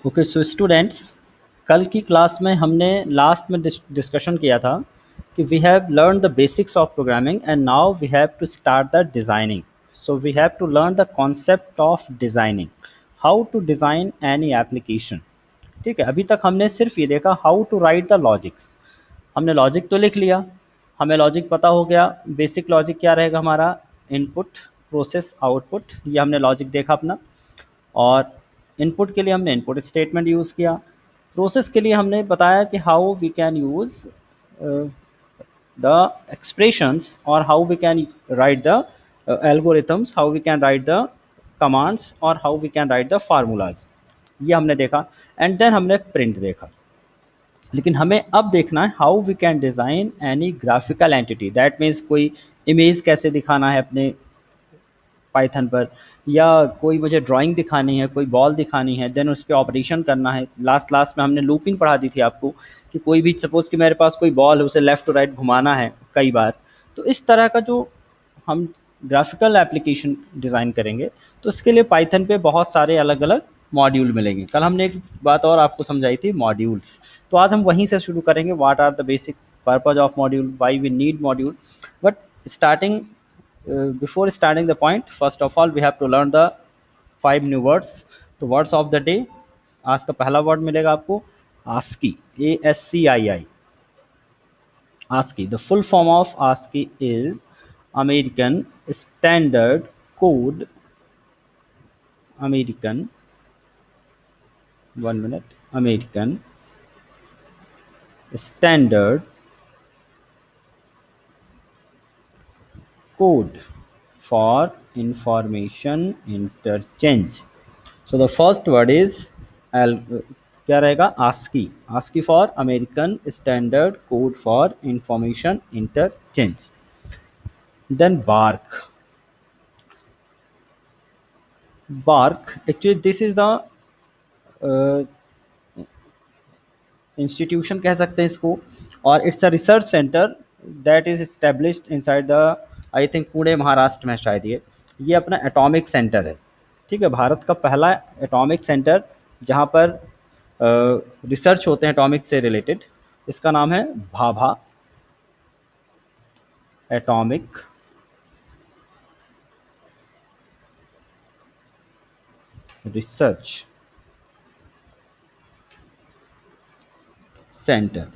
Okay so students, कल की class में हमने लास्ट में डिस्कशन किया था कि we have learn the basics of programming and now we have to start the designing. So we have to learn the concept of designing, how to design any application. ठीक है, अभी तक हमने सिर्फ ये देखा how to write the logics. हमने logic तो लिख लिया, हमें लॉजिक पता हो गया. बेसिक लॉजिक क्या रहेगा हमारा? Input, process, output. ये हमने लॉजिक देखा अपना. और इनपुट के लिए हमने इनपुट स्टेटमेंट यूज़ किया. प्रोसेस के लिए हमने बताया कि how we can use the expressions और how we can write the algorithms, how we can write the commands और how we can write the formulas. ये हमने देखा. एंड देन हमने प्रिंट देखा. लेकिन हमें अब देखना है how we can design any graphical entity. That means कोई इमेज कैसे दिखाना है अपने पाइथन पर, या कोई मुझे ड्राइंग दिखानी है, कोई बॉल दिखानी है, देन उस पर ऑपरेशन करना है. लास्ट क्लास में हमने लूपिंग पढ़ा दी थी आपको कि कोई भी सपोज़ कि मेरे पास कोई बॉल है, उसे लेफ़्ट टू राइट घुमाना है कई बार. तो इस तरह का जो हम ग्राफिकल एप्लीकेशन डिज़ाइन करेंगे, तो इसके लिए पाइथन पे बहुत सारे अलग अलग मॉड्यूल मिलेंगे. कल हमने एक बात और आपको समझाई थी, मॉड्यूल्स. तो आज हम वहीं से शुरू करेंगे. What are the basic purpose of module, why we need module. But starting before starting the point, first of all we have to learn the 5 new words. तो words of the day, आज का पहला word मिलेगा आपको ASCII, ASCII. ASCII, the full form of ASCII is American Standard Code. American, 1 minute, American Standard Code for Information Interchange. So the first word is क्या रहेगा? ASCII. ASCII for American Standard Code for Information Interchange. Then bark. Bark, actually this is the institution कह सकते हैं इसको. और it's a research centre that is established inside the, I think Pune Maharashtra में शायद. ये अपना एटॉमिक सेंटर है. ठीक है, भारत का पहला एटॉमिक सेंटर जहाँ पर रिसर्च होते हैं एटॉमिक से रिलेटेड. इसका नाम है भाभा एटॉमिक रिसर्च सेंटर.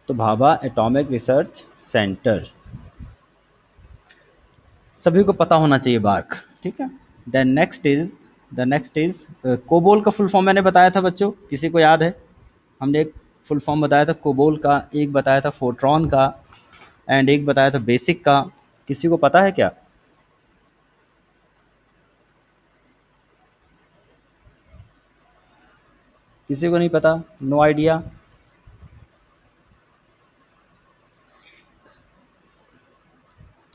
तो भाभा एटॉमिक रिसर्च सेंटर सभी को पता होना चाहिए, बार्क. ठीक है. देन नेक्स्ट इज कोबोल का फुल फॉर्म मैंने बताया था बच्चों, किसी को याद है? हमने एक फुल फॉर्म बताया था कोबोल का, एक बताया था फोर्ट्रॉन का, एंड एक बताया था बेसिक का. किसी को पता है क्या? किसी को नहीं पता? No idea.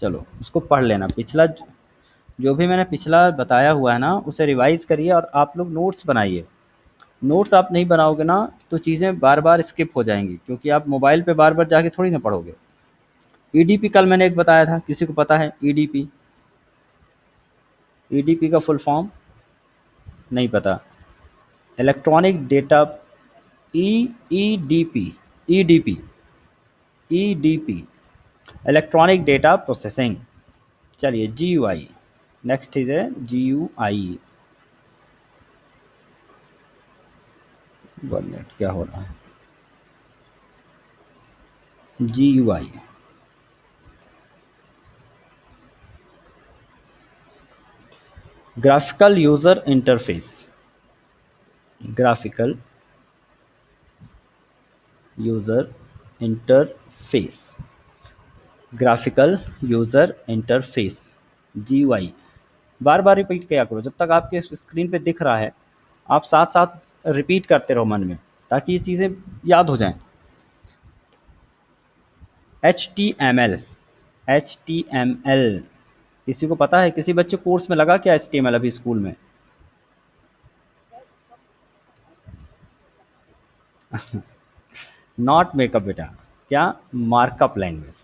चलो उसको पढ़ लेना. पिछला जो भी मैंने पिछला बताया हुआ है ना, उसे रिवाइज करिए और आप लोग नोट्स बनाइए. नोट्स आप नहीं बनाओगे ना तो चीज़ें बार बार स्किप हो जाएंगी, क्योंकि आप मोबाइल पे बार बार जाके थोड़ी ना पढ़ोगे. ईडीपी कल मैंने एक बताया था, किसी को पता है? ईडीपी, ईडीपी का फुल फॉर्म नहीं पता? Electronic data, E EDP, EDP, EDP, electronic data processing. चलिए जीयूआई, नेक्स्ट इज है जीयूआई. 1 मिनट, क्या हो रहा है? GUI, graphical user interface. Graphical user interface, graphical user interface, GUI. बार बार रिपीट किया करो, जब तक आपके स्क्रीन पे दिख रहा है आप साथ साथ रिपीट करते रहो मन में, ताकि ये चीज़ें याद हो जाएं. H T M L, H T M L, किसी को पता है? किसी बच्चे कोर्स में लगा क्या एच टी एम एल अभी स्कूल में? नॉट मेकअप बेटा, क्या? Markup language,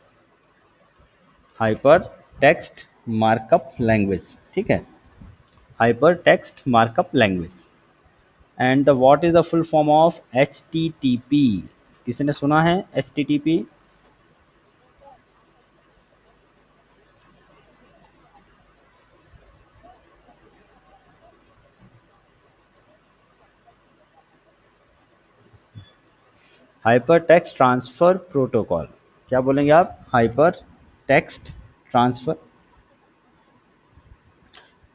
hyper text markup language. ठीक है, hypertext markup language. And the what is the full form of HTTP? किसी ने सुना है HTTP? Hyper text transfer protocol. क्या बोलेंगे आप? Hyper text transfer.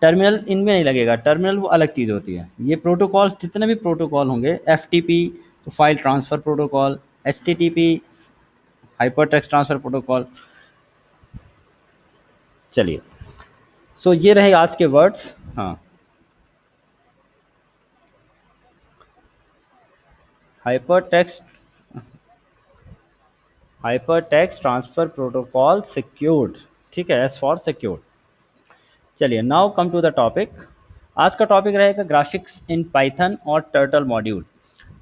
टर्मिनल इनमें नहीं लगेगा, टर्मिनल वो अलग चीज़ होती है। ये प्रोटोकॉल जितने भी प्रोटोकॉल होंगे, एफटीपी तो file transfer protocol, HTTP hyper text transfer protocol. चलिए, सो ये रहे आज के वर्ड्स। हाँ, hyper text, hyper text transfer protocol secured. ठीक है, एस फॉर सिक्योर्ड। चलिए, now come to the topic. आज का टॉपिक रहेगा ग्राफिक्स इन पाइथन और टर्टल मॉड्यूल।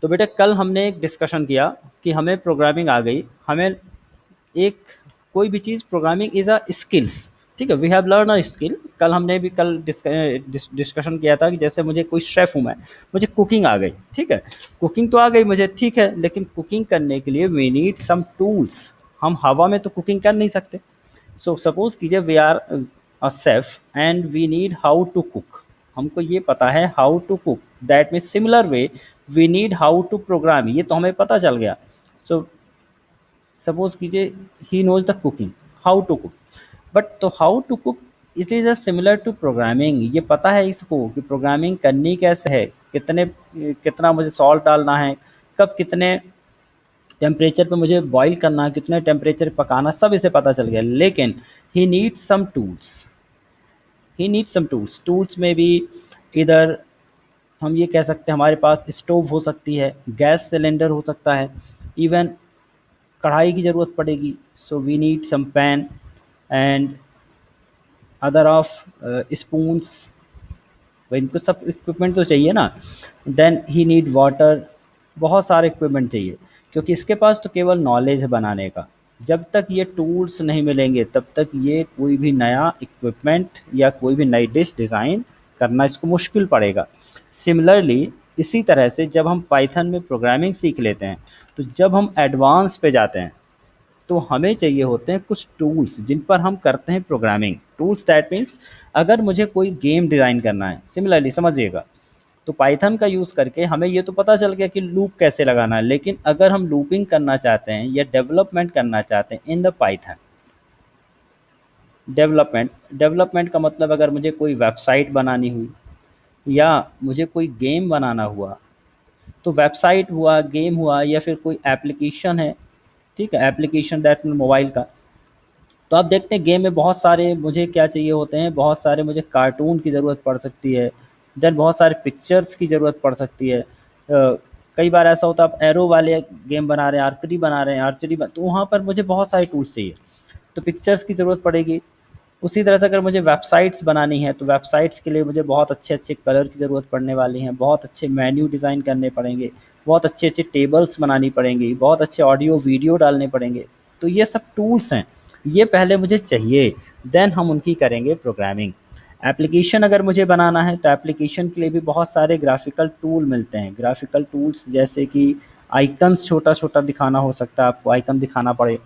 तो बेटे, कल हमने एक डिस्कशन किया कि हमें प्रोग्रामिंग आ गई, हमें एक कोई भी चीज़, प्रोग्रामिंग इज़ अ स्किल्स। ठीक है, we have learn a skill. कल हमने भी कल डिस्कशन किया था कि जैसे मुझे कोई शेफ़ हूँ मैं, मुझे कुकिंग आ गई। ठीक है, कुकिंग तो आ गई मुझे, ठीक है, लेकिन कुकिंग करने के लिए वी नीड सम टूल्स। हम हवा में तो कुकिंग कर नहीं सकते। सो सपोज कीजिए we are a chef and we need how to cook. हमको ये पता है how to cook, that mean similar way we need how to program. ये तो हमें पता चल गया। सो सपोज कीजिए he knows the cooking, how to cook. But तो how to cook it is a similar to programming. ये पता है इसको कि प्रोग्रामिंग करनी कैसे है, कितने कितना मुझे सॉल्ट डालना है, कब कितने टेम्परेचर पे मुझे बॉईल करना है, कितने टेम्परेचर पे पकाना, सब इसे पता चल गया। लेकिन he needs some tools, he needs some tools. Tools में भी इधर हम ये कह सकते हैं हमारे पास स्टोव हो सकती है, गैस सिलेंडर हो सकता है, इवन कढ़ाई की ज़रूरत पड़ेगी। So we need some pan and other of spoons. भाई इनको सब इक्विपमेंट तो चाहिए ना। Then he need water. बहुत सारे इक्विपमेंट चाहिए, क्योंकि इसके पास तो केवल नॉलेज है बनाने का। जब तक ये टूल्स नहीं मिलेंगे तब तक ये कोई भी नया इक्विपमेंट या कोई भी नई डिश डिज़ाइन करना इसको मुश्किल पड़ेगा। सिमिलरली इसी तरह से जब हम पाइथन में प्रोग्रामिंग सीख लेते हैं, तो जब हम एडवांस पे जाते हैं तो हमें चाहिए होते हैं कुछ टूल्स जिन पर हम करते हैं प्रोग्रामिंग। टूल्स दैट मीन्स अगर मुझे कोई गेम डिज़ाइन करना है, सिमिलरली समझिएगा, तो पाइथन का यूज़ करके हमें ये तो पता चल गया कि लूप कैसे लगाना है। लेकिन अगर हम लूपिंग करना चाहते हैं या डेवलपमेंट करना चाहते हैं in the Python, development, development का मतलब अगर मुझे कोई वेबसाइट बनानी हुई या मुझे कोई गेम बनाना हुआ, तो वेबसाइट हुआ, गेम हुआ, या फिर कोई एप्लीकेशन है, ठीक है, एप्लीकेशन दैट मोबाइल का। तो आप देखते हैं गेम में बहुत सारे मुझे क्या चाहिए होते हैं, बहुत सारे मुझे कार्टून की ज़रूरत पड़ सकती है। देन बहुत सारे पिक्चर्स की ज़रूरत पड़ सकती है। कई बार ऐसा होता है आप एरो वाले गेम बना रहे हैं, आर्चरी बना रहे हैं, तो वहाँ पर मुझे बहुत सारे टूल्स चाहिए, तो पिक्चर्स की ज़रूरत पड़ेगी। उसी तरह से अगर मुझे वेबसाइट्स बनानी है, तो वेबसाइट्स के लिए मुझे बहुत अच्छे अच्छे कलर की ज़रूरत पड़ने वाली है, बहुत अच्छे मेन्यू डिज़ाइन करने पड़ेंगे, बहुत अच्छे अच्छे टेबल्स बनानी पड़ेंगी, बहुत अच्छे ऑडियो वीडियो डालने पड़ेंगे। तो ये सब टूल्स हैं, ये पहले मुझे चाहिए, देन हम उनकी करेंगे प्रोग्रामिंग। एप्लीकेशन अगर मुझे बनाना है तो एप्लीकेशन के लिए भी बहुत सारे ग्राफिकल टूल मिलते हैं। ग्राफिकल टूल्स जैसे कि आइकन्स, छोटा छोटा दिखाना हो सकता है, आपको आइकन दिखाना पड़े,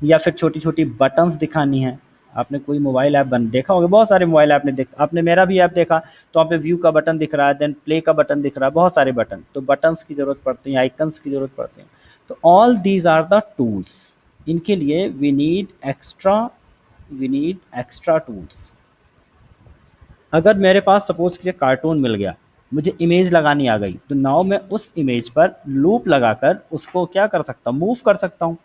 या फिर छोटी छोटी बटन्स दिखानी है। आपने कोई मोबाइल ऐप बन देखा होगा, बहुत सारे मोबाइल ऐप ने आपने मेरा भी ऐप देखा, तो वहाँ पे व्यू का बटन दिख रहा है, देन प्ले का बटन दिख रहा है, बहुत सारे बटन, तो बटन्स की ज़रूरत पड़ती है, आइकन्स की ज़रूरत पड़ती है। तो all these are the tools. इनके लिए वी नीड एक्स्ट्रा टूल्स। अगर मेरे पास सपोज कीजिए कार्टून मिल गया, मुझे इमेज लगानी आ गई, तो नाउ मैं उस इमेज पर लूप लगाकर उसको क्या कर सकता हूँ, मूव कर सकता हूँ।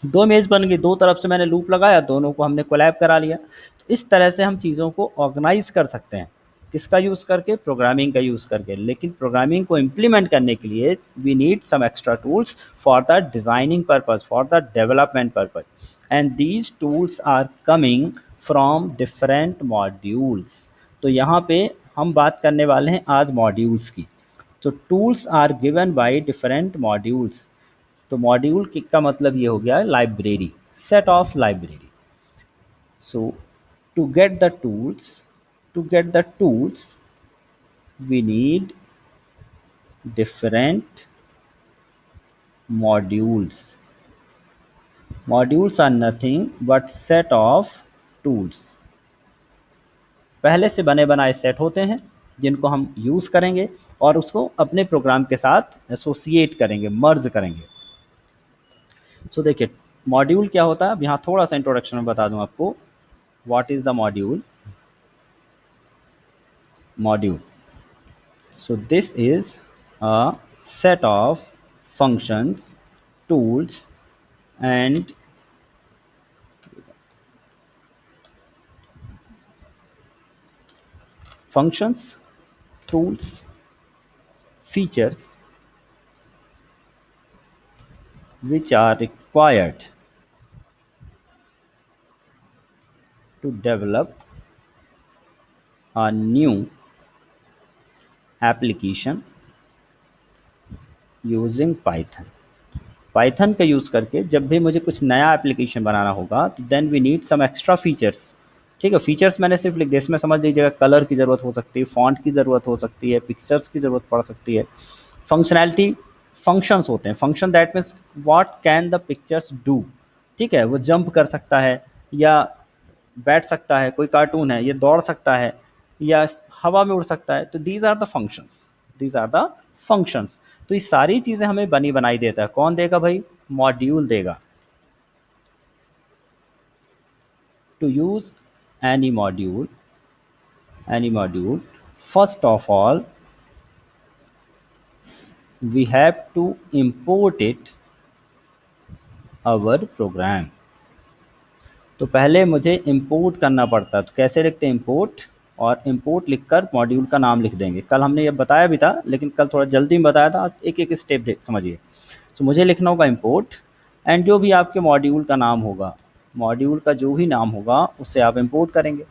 दो इमेज बन गई, दो तरफ से मैंने लूप लगाया, दोनों को हमने कोलैब करा लिया। तो इस तरह से हम चीज़ों को ऑर्गेनाइज कर सकते हैं, किसका यूज़ करके, प्रोग्रामिंग का यूज़ करके। लेकिन प्रोग्रामिंग को इम्प्लीमेंट करने के लिए we need some extra tools for the designing purpose, for the development purpose, and these tools are coming from different modules. तो यहाँ पे हम बात करने वाले हैं आज मॉड्यूल्स की। तो tools are given by different modules. तो मॉड्यूल का मतलब ये हो गया library, set of library. So to get the tools, To get the tools, we need different modules. Modules are nothing but set of tools. पहले से बने बनाए सेट होते हैं जिनको हम यूज़ करेंगे और उसको अपने प्रोग्राम के साथ एसोसिएट करेंगे, मर्ज करेंगे। सो देखिए मॉड्यूल क्या होता है, अब यहाँ थोड़ा सा इंट्रोडक्शन में बता दूं आपको। What is the module? Module, so this is a set of functions, tools and functions, tools, features which are required to develop a new application using Python. Python का यूज़ करके जब भी मुझे कुछ नया एप्लीकेशन बनाना होगा तो then we need some extra features. ठीक है, फीचर्स मैंने सिर्फ लिख दिया, इसमें समझ लीजिएगा कलर की ज़रूरत हो सकती है, फॉन्ट की ज़रूरत हो सकती है, पिक्चर्स की ज़रूरत पड़ सकती है। फंक्शनैलिटी, फंक्शंस होते हैं। Function that means what can the pictures do. ठीक है, वो जंप कर सकता है या बैठ सकता है, कोई कार्टून है ये दौड़ सकता है या हवा में उड़ सकता है, तो these are the functions, these are the functions. तो ये सारी चीज़ें हमें बनी बनाई देता है। कौन देगा भाई? मॉड्यूल देगा। To use any module, any module, first of all we have to import it our program। तो पहले मुझे इंपोर्ट करना पड़ता है। तो कैसे लिखते हैं इंपोर्ट, और इंपोर्ट लिखकर मॉड्यूल का नाम लिख देंगे। कल हमने ये बताया भी था लेकिन कल थोड़ा जल्दी में बताया था, एक एक स्टेप देख समझिए। तो मुझे लिखना होगा इंपोर्ट एंड जो भी आपके मॉड्यूल का नाम होगा, मॉड्यूल का जो भी नाम होगा उससे आप इंपोर्ट करेंगे।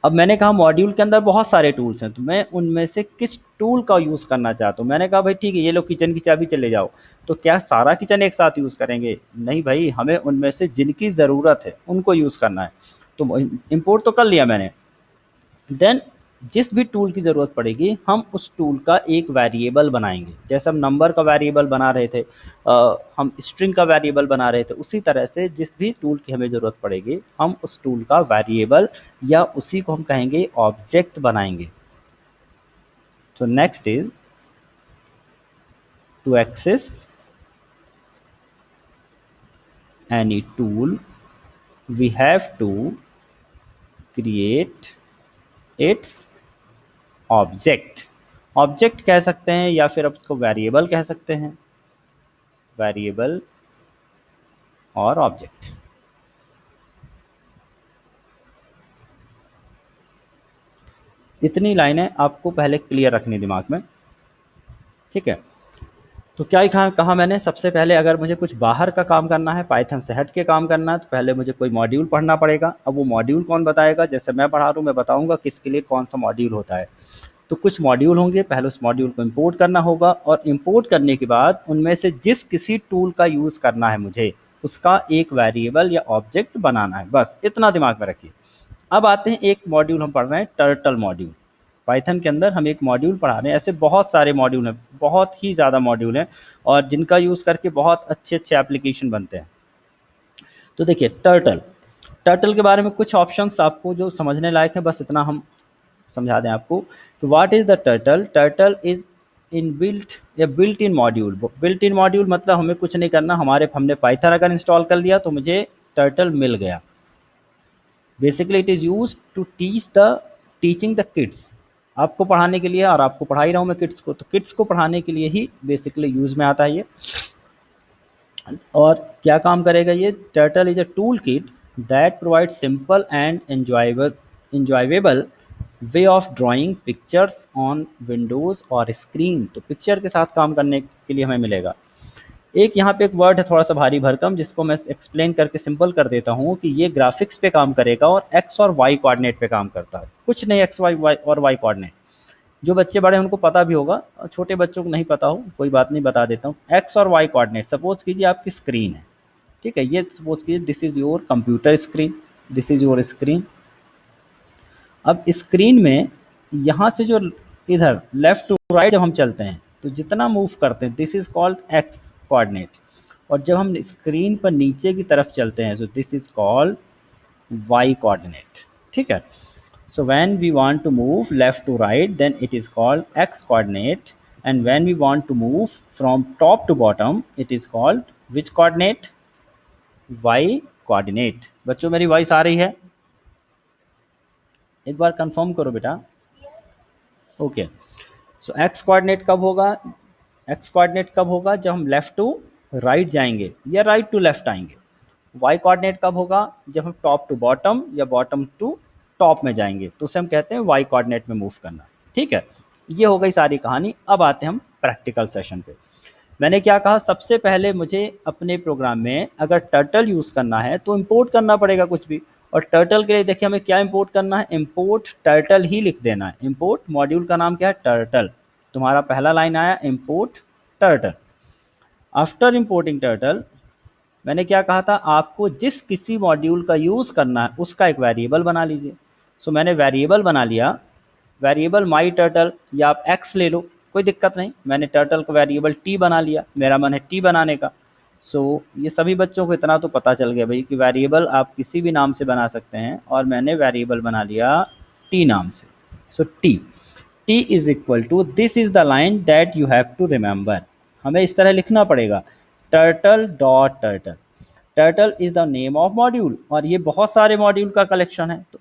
अब मैंने कहा मॉड्यूल के अंदर बहुत सारे टूल्स हैं तो मैं उनमें से किस टूल का यूज़ करना चाहता हूँ। मैंने कहा भाई ठीक है ये लो किचन की चाबी चले जाओ, तो क्या सारा किचन एक साथ यूज़ करेंगे? नहीं भाई, हमें उनमें से जिनकी ज़रूरत है उनको यूज़ करना है। तो इंपोर्ट तो कर लिया मैंने। देन जिस भी टूल की ज़रूरत पड़ेगी हम उस टूल का एक वेरिएबल बनाएंगे। जैसे हम नंबर का वेरिएबल बना रहे थे, हम स्ट्रिंग का वेरिएबल बना रहे थे, उसी तरह से जिस भी टूल की हमें ज़रूरत पड़ेगी हम उस टूल का वेरिएबल या उसी को हम कहेंगे ऑब्जेक्ट बनाएंगे। तो next is to access any tool we have to create its object. Object कह सकते हैं या फिर आप उसको वेरिएबल कह सकते हैं, वेरिएबल और ऑब्जेक्ट। इतनी लाइनें आपको पहले क्लियर रखनी दिमाग में। ठीक है, तो क्या ही कहा मैंने, सबसे पहले अगर मुझे कुछ बाहर का काम करना है, पाइथन से हट के काम करना है, तो पहले मुझे कोई मॉड्यूल पढ़ना पड़ेगा। अब वो मॉड्यूल कौन बताएगा? जैसे मैं पढ़ा रहा हूँ मैं बताऊँगा किसके लिए कौन सा मॉड्यूल होता है। तो कुछ मॉड्यूल होंगे, पहले उस मॉड्यूल को इंपोर्ट करना होगा और इंपोर्ट करने के बाद उनमें से जिस किसी टूल का यूज़ करना है मुझे उसका एक वेरिएबल या ऑब्जेक्ट बनाना है। बस इतना दिमाग में रखिए। अब आते हैं, एक मॉड्यूल हम पढ़ रहे हैं टर्टल मॉड्यूल। पाइथन के अंदर हम एक मॉड्यूल पढ़ा रहे हैं, ऐसे बहुत सारे मॉड्यूल हैं, बहुत ही ज़्यादा मॉड्यूल हैं और जिनका यूज़ करके बहुत अच्छे अच्छे एप्लीकेशन बनते हैं। तो देखिए टर्टल, टर्टल के बारे में कुछ ऑप्शंस आपको जो समझने लायक है, बस इतना हम समझा दें आपको। तो what is the turtle? Turtle is in built या built in module. Built in module मतलब हमें कुछ नहीं करना, हमने पाइथन अगर इंस्टॉल कर लिया तो मुझे टर्टल मिल गया। Basically it is use to teaching the kids. आपको पढ़ाने के लिए, और आपको पढ़ा ही रहा हूँ मैं किड्स को, तो किड्स को पढ़ाने के लिए ही बेसिकली यूज़ में आता है ये। और क्या काम करेगा ये? Turtle is a tool kit that provide simple and enjoyable way of drawing pictures on Windows और स्क्रीन। तो पिक्चर के साथ काम करने के लिए हमें मिलेगा। एक यहाँ पे एक वर्ड है थोड़ा सा भारी भरकम, जिसको मैं एक्सप्लेन करके सिंपल कर देता हूँ कि ये ग्राफिक्स पे काम करेगा और एक्स और वाई कोऑर्डिनेट पे काम करता है। कुछ नहीं, एक्स वाई और वाई कोऑर्डिनेट। जो बच्चे बड़े हैं उनको पता भी होगा, छोटे बच्चों को नहीं पता हो कोई बात नहीं, बता देता हूँ। एक्स और वाई कोऑर्डिनेट, सपोज कीजिए आपकी स्क्रीन है। ठीक है, ये सपोज कीजिए this is your computer screen, this is your screen. अब स्क्रीन में यहाँ से जो इधर लेफ्ट टू राइट जब हम चलते हैं तो जितना मूव करते हैं this is called x coordinate, और जब हम स्क्रीन पर नीचे की तरफ चलते हैं तो this is called Y coordinate. ठीक है, so when we want to move left to right then it is called x coordinate, and when we want to move from top to bottom it is called which coordinate? y coordinate। बच्चों मेरी voice आ रही है? एक बार confirm करो बेटा। Okay, सो x coordinate कब होगा? X coordinate कब होगा? जब हम लेफ्ट टू राइट जाएंगे या राइट टू लेफ्ट आएंगे। वाई कोऑर्डिनेट कब होगा? जब हम टॉप टू बॉटम या बॉटम टू टॉप में जाएंगे, तो उसे हम कहते हैं वाई कोऑर्डिनेट में मूव करना। ठीक है, ये हो गई सारी कहानी। अब आते हैं हम प्रैक्टिकल सेशन पे। मैंने क्या कहा, सबसे पहले मुझे अपने प्रोग्राम में अगर टर्टल यूज़ करना है तो इंपोर्ट करना पड़ेगा कुछ भी, और टर्टल के लिए देखिए हमें क्या इंपोर्ट करना है, इंपोर्ट टर्टल ही लिख देना है। इंपोर्ट मॉड्यूल का नाम क्या है? टर्टल। तुम्हारा पहला लाइन आया import turtle. After importing turtle मैंने क्या कहा था, आपको जिस किसी मॉड्यूल का यूज़ करना है उसका एक वेरिएबल बना लीजिए। सो मैंने वेरिएबल बना लिया, वेरिएबल माई टर्टल, या आप एक्स ले लो, कोई दिक्कत नहीं। मैंने टर्टल का वेरिएबल टी बना लिया, मेरा मन है टी बनाने का। सो ये सभी बच्चों को इतना तो पता चल गया भाई कि वेरिएबल आप किसी भी नाम से बना सकते हैं, और मैंने वेरिएबल बना लिया टी नाम से। So T is equal to, this is the line that you have to remember. हमें इस तरह लिखना पड़ेगा, turtle dot turtle. Turtle is the name of module, और ये बहुत सारे मॉड्यूल का कलेक्शन है, तो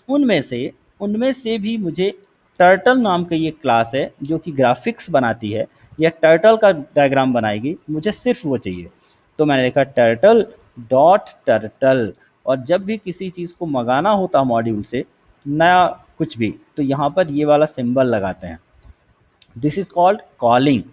उनमें से भी मुझे टर्टल नाम की ये क्लास है जो कि ग्राफिक्स बनाती है या टर्टल का डायग्राम बनाएगी, मुझे सिर्फ वो चाहिए। तो मैंने लिखा टर्टल डॉट टर्टल, और जब भी किसी चीज़ को मंगाना होता मॉड्यूल से नया कुछ भी, तो यहाँ पर ये वाला सिंबल लगाते हैं। This is called calling.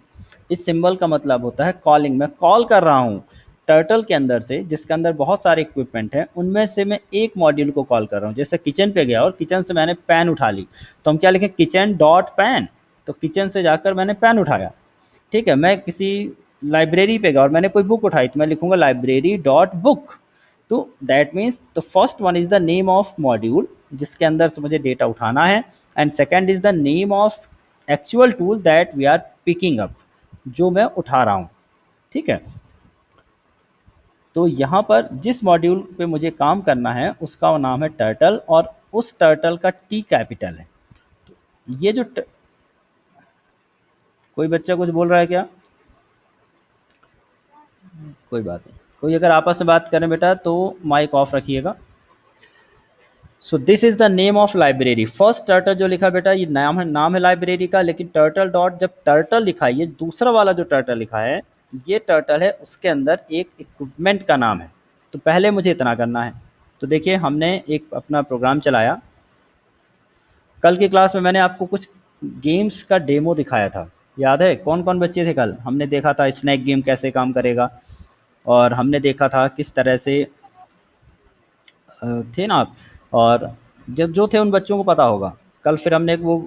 इस सिंबल का मतलब होता है कॉलिंग। मैं कॉल कर रहा हूँ टर्टल के अंदर से, जिसके अंदर बहुत सारे इक्विपमेंट हैं, उनमें से मैं एक मॉड्यूल को कॉल कर रहा हूँ। जैसे किचन पे गया और किचन से मैंने पैन उठा ली, तो हम क्या लिखें, किचन डॉट पैन। तो किचन से जाकर मैंने पैन उठाया। ठीक है, मैं किसी लाइब्रेरी पे गया और मैंने कोई बुक उठाई, तो मैं लिखूंगा लाइब्रेरी डॉट बुक। तो that means the first one is the name of module जिसके अंदर से मुझे डेटा उठाना है, and second is the name of actual tool that we are picking up, जो मैं उठा रहा हूँ। ठीक है, तो यहाँ पर जिस मॉड्यूल पे मुझे काम करना है उसका नाम है टर्टल, और उस टर्टल का टी कैपिटल है। तो ये जो कोई बच्चा कुछ बोल रहा है क्या? कोई बात नहीं, कोई अगर आपस में बात करें बेटा तो माइक ऑफ रखिएगा। So this is the name of library. First turtle जो लिखा बेटा ये नाम है लाइब्रेरी का, लेकिन टर्टल डॉट जब टर्टल लिखा है, ये दूसरा वाला जो टर्टल लिखा है ये टर्टल है, उसके अंदर एक इक्विपमेंट का नाम है। तो पहले मुझे इतना करना है। तो देखिए हमने एक अपना प्रोग्राम चलाया। कल की क्लास में मैंने आपको कुछ गेम्स का डेमो दिखाया था, याद है? कौन कौन बच्चे थे कल? हमने देखा था स्नैक गेम कैसे काम करेगा, और हमने देखा था किस तरह से थे ना आप, और जब जो थे उन बच्चों को पता होगा। कल फिर हमने एक वो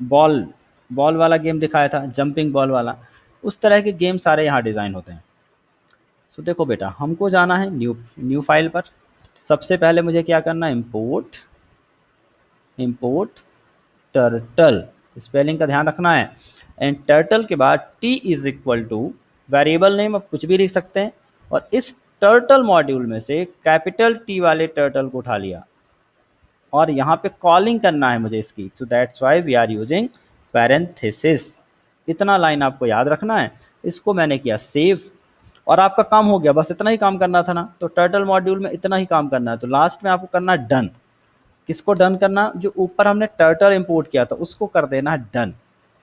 बॉल बॉल वाला गेम दिखाया था, जंपिंग बॉल वाला। उस तरह के गेम सारे यहाँ डिज़ाइन होते हैं। सो देखो बेटा, हमको जाना है न्यू न्यू फाइल पर। सबसे पहले मुझे क्या करना है, इंपोर्ट टर्टल, स्पेलिंग का ध्यान रखना है। एंड टर्टल के बाद T is equal two variable name, आप कुछ भी लिख सकते हैं, और इस टर्टल मॉड्यूल में से कैपिटल टी वाले टर्टल को उठा लिया, और यहाँ पे कॉलिंग करना है मुझे इसकी। So that's why we are using parenthesis. इतना लाइन आपको याद रखना है। इसको मैंने किया सेव, और आपका काम हो गया। बस इतना ही काम करना था ना, तो टर्टल मॉड्यूल में इतना ही काम करना है। तो लास्ट में आपको करना है डन। किसको डन करना? जो ऊपर हमने टर्टल इंपोर्ट किया था उसको कर देना है डन।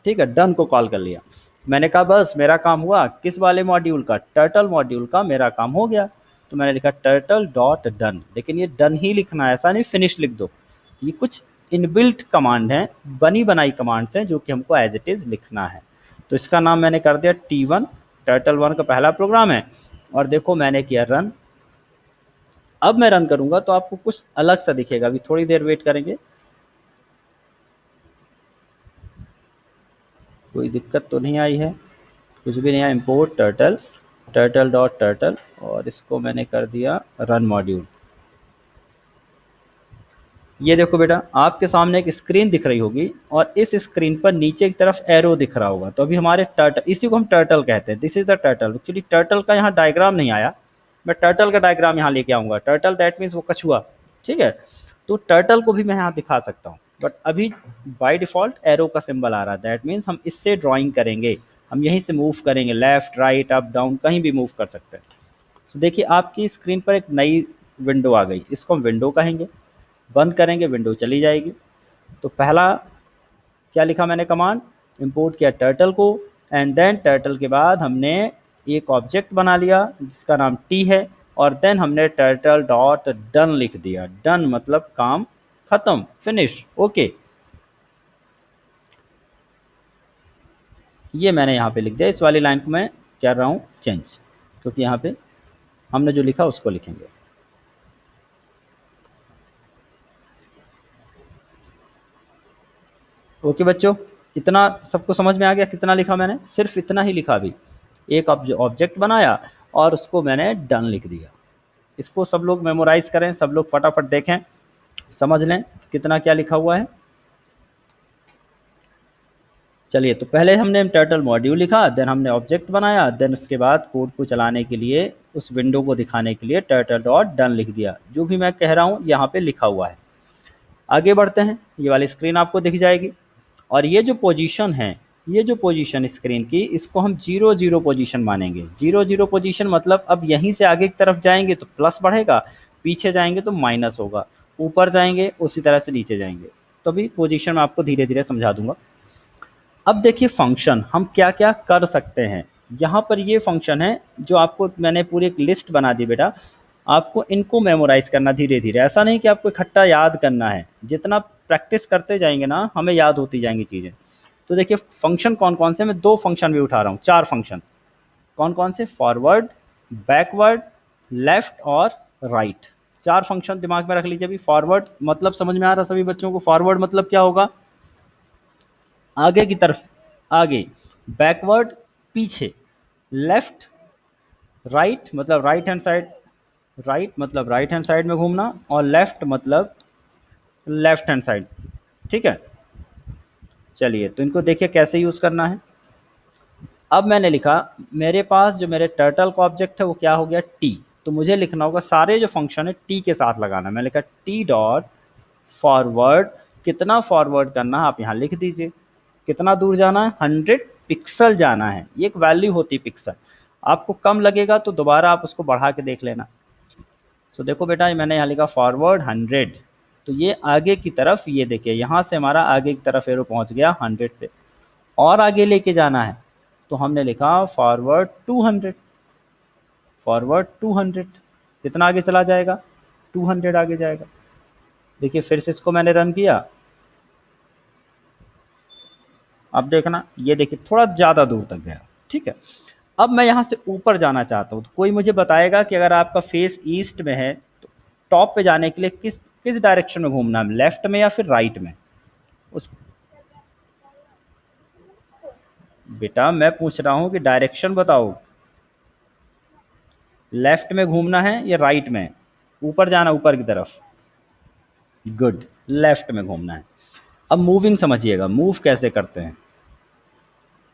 ठीक है, डन को कॉल कर लिया। मैंने कहा बस मेरा काम हुआ। किस वाले मॉड्यूल का? टर्टल मॉड्यूल का मेरा काम हो गया। तो मैंने लिखा टर्टल डॉट डन, लेकिन ये डन ही लिखना है, ऐसा नहीं फिनिश लिख दो। ये कुछ इनबिल्ट कमांड हैं, बनी बनाई कमांड्स हैं, जो कि हमको एज इट इज़ लिखना है। तो इसका नाम मैंने कर दिया T1, टर्टल 1 का पहला प्रोग्राम है। और देखो मैंने किया रन। अब मैं रन करूंगा तो आपको कुछ अलग सा दिखेगा, अभी थोड़ी देर वेट करेंगे। कोई दिक्कत तो नहीं आई है? कुछ भी नहीं आया। Import turtle, turtle dot turtle, और इसको मैंने कर दिया रन मॉड्यूल। ये देखो बेटा, आपके सामने एक स्क्रीन दिख रही होगी और इस स्क्रीन पर नीचे की तरफ एरो दिख रहा होगा। तो अभी हमारे टर्टल, इसी को हम टर्टल कहते हैं, this is the turtle. Actually turtle का यहाँ डायग्राम नहीं आया, मैं टर्टल का डायग्राम यहाँ लेके आऊँगा। टर्टल दैट मीन्स वो कछुआ, ठीक है। तो टर्टल को भी मैं यहाँ दिखा सकता हूँ, बट अभी बाय डिफ़ॉल्ट एरो का सिंबल आ रहा है, दैट मीन्स हम इससे ड्राइंग करेंगे। हम यहीं से मूव करेंगे, लेफ्ट राइट अप डाउन कहीं भी मूव कर सकते हैं। तो देखिए आपकी स्क्रीन पर एक नई विंडो आ गई, इसको हम विंडो कहेंगे। बंद करेंगे, विंडो चली जाएगी। तो पहला क्या लिखा मैंने, कमांड इंपोर्ट किया टर्टल को, एंड देन टर्टल के बाद हमने एक ऑब्जेक्ट बना लिया जिसका नाम टी है, और देन हमने टर्टल डॉट डन लिख दिया। डन मतलब काम खत्म, फिनिश, ओके। ये मैंने यहाँ पे लिख दिया। इस वाली लाइन को मैं कर रहा हूँ चेंज, क्योंकि यहाँ पे हमने जो लिखा उसको लिखेंगे। ओके बच्चों, इतना सबको समझ में आ गया? कितना लिखा मैंने? सिर्फ इतना ही लिखा अभी। एक ऑब्जेक्ट बनाया और उसको मैंने डन लिख दिया। इसको सब लोग मेमोराइज करें, सब लोग फटाफट देखें, समझ लें कितना क्या लिखा हुआ है। चलिए, तो पहले हमने टर्टल मॉड्यूल लिखा, देन हमने ऑब्जेक्ट बनाया, देन उसके बाद कोड को चलाने के लिए, उस विंडो को दिखाने के लिए टर्टल डॉट डन लिख दिया। जो भी मैं कह रहा हूँ यहाँ पे लिखा हुआ है। आगे बढ़ते हैं, ये वाली स्क्रीन आपको दिख जाएगी, और ये जो पोजीशन है, ये जो पोजीशन स्क्रीन की, इसको हम 0 0 पोजीशन मानेंगे। 0 0 पोजीशन मतलब अब यहीं से आगे की तरफ जाएंगे तो प्लस बढ़ेगा, पीछे जाएंगे तो माइनस होगा, ऊपर जाएंगे उसी तरह से नीचे जाएंगे। तो अभी पोजीशन मैं आपको धीरे धीरे समझा दूंगा। अब देखिए फंक्शन हम क्या क्या कर सकते हैं। यहाँ पर ये फंक्शन है जो आपको मैंने पूरी एक लिस्ट बना दी बेटा, आपको इनको मेमोराइज करना धीरे धीरे। ऐसा नहीं कि आपको इकट्ठा याद करना है, जितना प्रैक्टिस करते जाएंगे ना हमें याद होती जाएंगी चीज़ें। तो देखिए फंक्शन कौन कौन से, मैं 2 फंक्शन भी उठा रहा हूँ, 4 फंक्शन। कौन कौन से? फॉरवर्ड, बैकवर्ड, लेफ्ट और राइट। 4 फंक्शन दिमाग में रख लीजिए। अभी फॉरवर्ड मतलब समझ में आ रहा सभी बच्चों को? फॉरवर्ड मतलब क्या होगा? आगे की तरफ, आगे। बैकवर्ड पीछे। लेफ्ट, राइट मतलब राइट हैंड साइड, राइट मतलब राइट हैंड साइड में घूमना, और लेफ्ट मतलब लेफ्ट हैंड साइड, ठीक है। चलिए, तो इनको देखिए कैसे यूज़ करना है। अब मैंने लिखा, मेरे पास जो मेरे टर्टल का ऑब्जेक्ट है वो क्या हो गया, टी। तो मुझे लिखना होगा सारे जो फंक्शन है टी के साथ लगाना। मैं लिखा टी डॉट फॉरवर्ड। कितना फॉरवर्ड करना है आप यहाँ लिख दीजिए। कितना दूर जाना है? 100 पिक्सल जाना है। ये एक वैल्यू होती है पिक्सल। आपको कम लगेगा तो दोबारा आप उसको बढ़ा के देख लेना। सो देखो बेटा, ये मैंने यहाँ लिखा फॉरवर्ड 100। तो ये आगे की तरफ, ये देखिए यहाँ से हमारा आगे की तरफ एरो पहुँच गया 100 पे। और आगे लेके जाना है तो हमने लिखा फॉरवर्ड 200। फॉरवर्ड 200 कितना आगे चला जाएगा? 200 आगे जाएगा। देखिए फिर से इसको मैंने रन किया, अब देखना, ये देखिए थोड़ा ज़्यादा दूर तक गया, ठीक है। अब मैं यहाँ से ऊपर जाना चाहता हूँ, तो कोई मुझे बताएगा कि अगर आपका फेस ईस्ट में है तो टॉप पे जाने के लिए किस किस डायरेक्शन में घूमना है, लेफ्ट में या फिर राइट में? उस बेटा मैं पूछ रहा हूँ कि डायरेक्शन बताओ, लेफ्ट में घूमना है या राइट में? ऊपर जाना, ऊपर की तरफ, गुड, लेफ्ट में घूमना है। अब मूविंग समझिएगा, मूव कैसे करते हैं।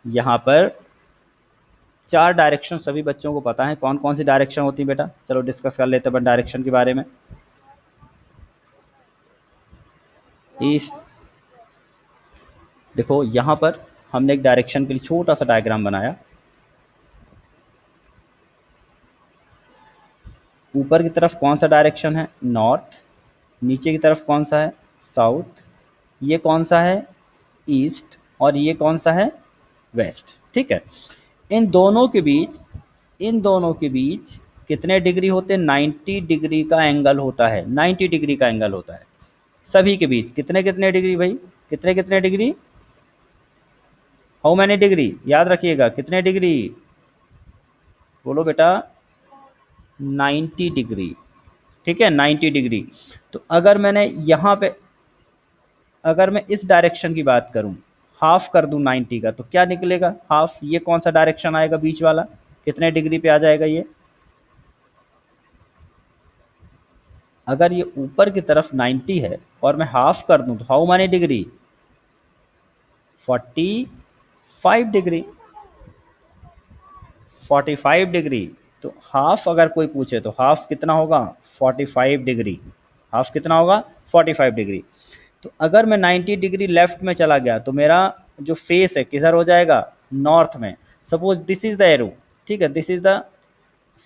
यहाँ पर 4 डायरेक्शन सभी बच्चों को पता है। कौन कौन सी डायरेक्शन होती है बेटा? चलो डिस्कस कर लेते हैं डायरेक्शन के बारे में। ईस्ट, देखो यहाँ पर हमने एक डायरेक्शन के लिए छोटा सा डायग्राम बनाया। ऊपर की तरफ कौन सा डायरेक्शन है? नॉर्थ। नीचे की तरफ कौन सा है? साउथ। ये कौन सा है? ईस्ट। और ये कौन सा है? वेस्ट, ठीक है। इन दोनों के बीच, इन दोनों के बीच कितने डिग्री होते हैं? 90 डिग्री का एंगल होता है। 90 डिग्री का एंगल होता है सभी के बीच। कितने कितने डिग्री भाई? कितने कितने डिग्री? How many degree? याद रखिएगा, कितने डिग्री? बोलो बेटा। 90 डिग्री, ठीक है, 90 डिग्री। तो अगर मैंने यहाँ पे, अगर मैं इस डायरेक्शन की बात करूँ, हाफ कर दूँ 90 का, तो क्या निकलेगा? हाफ। ये कौन सा डायरेक्शन आएगा बीच वाला? कितने डिग्री पे आ जाएगा ये? अगर ये ऊपर की तरफ 90 है और मैं हाफ कर दूं तो how many degree, 45 degree, 45 degree. तो हाफ अगर कोई पूछे तो हाफ कितना होगा, 45 डिग्री। हाफ कितना होगा, 45 डिग्री। तो अगर मैं 90 डिग्री लेफ्ट में चला गया तो मेरा जो फेस है किधर हो जाएगा, नॉर्थ में। Suppose this is the arrow, ठीक है, this is the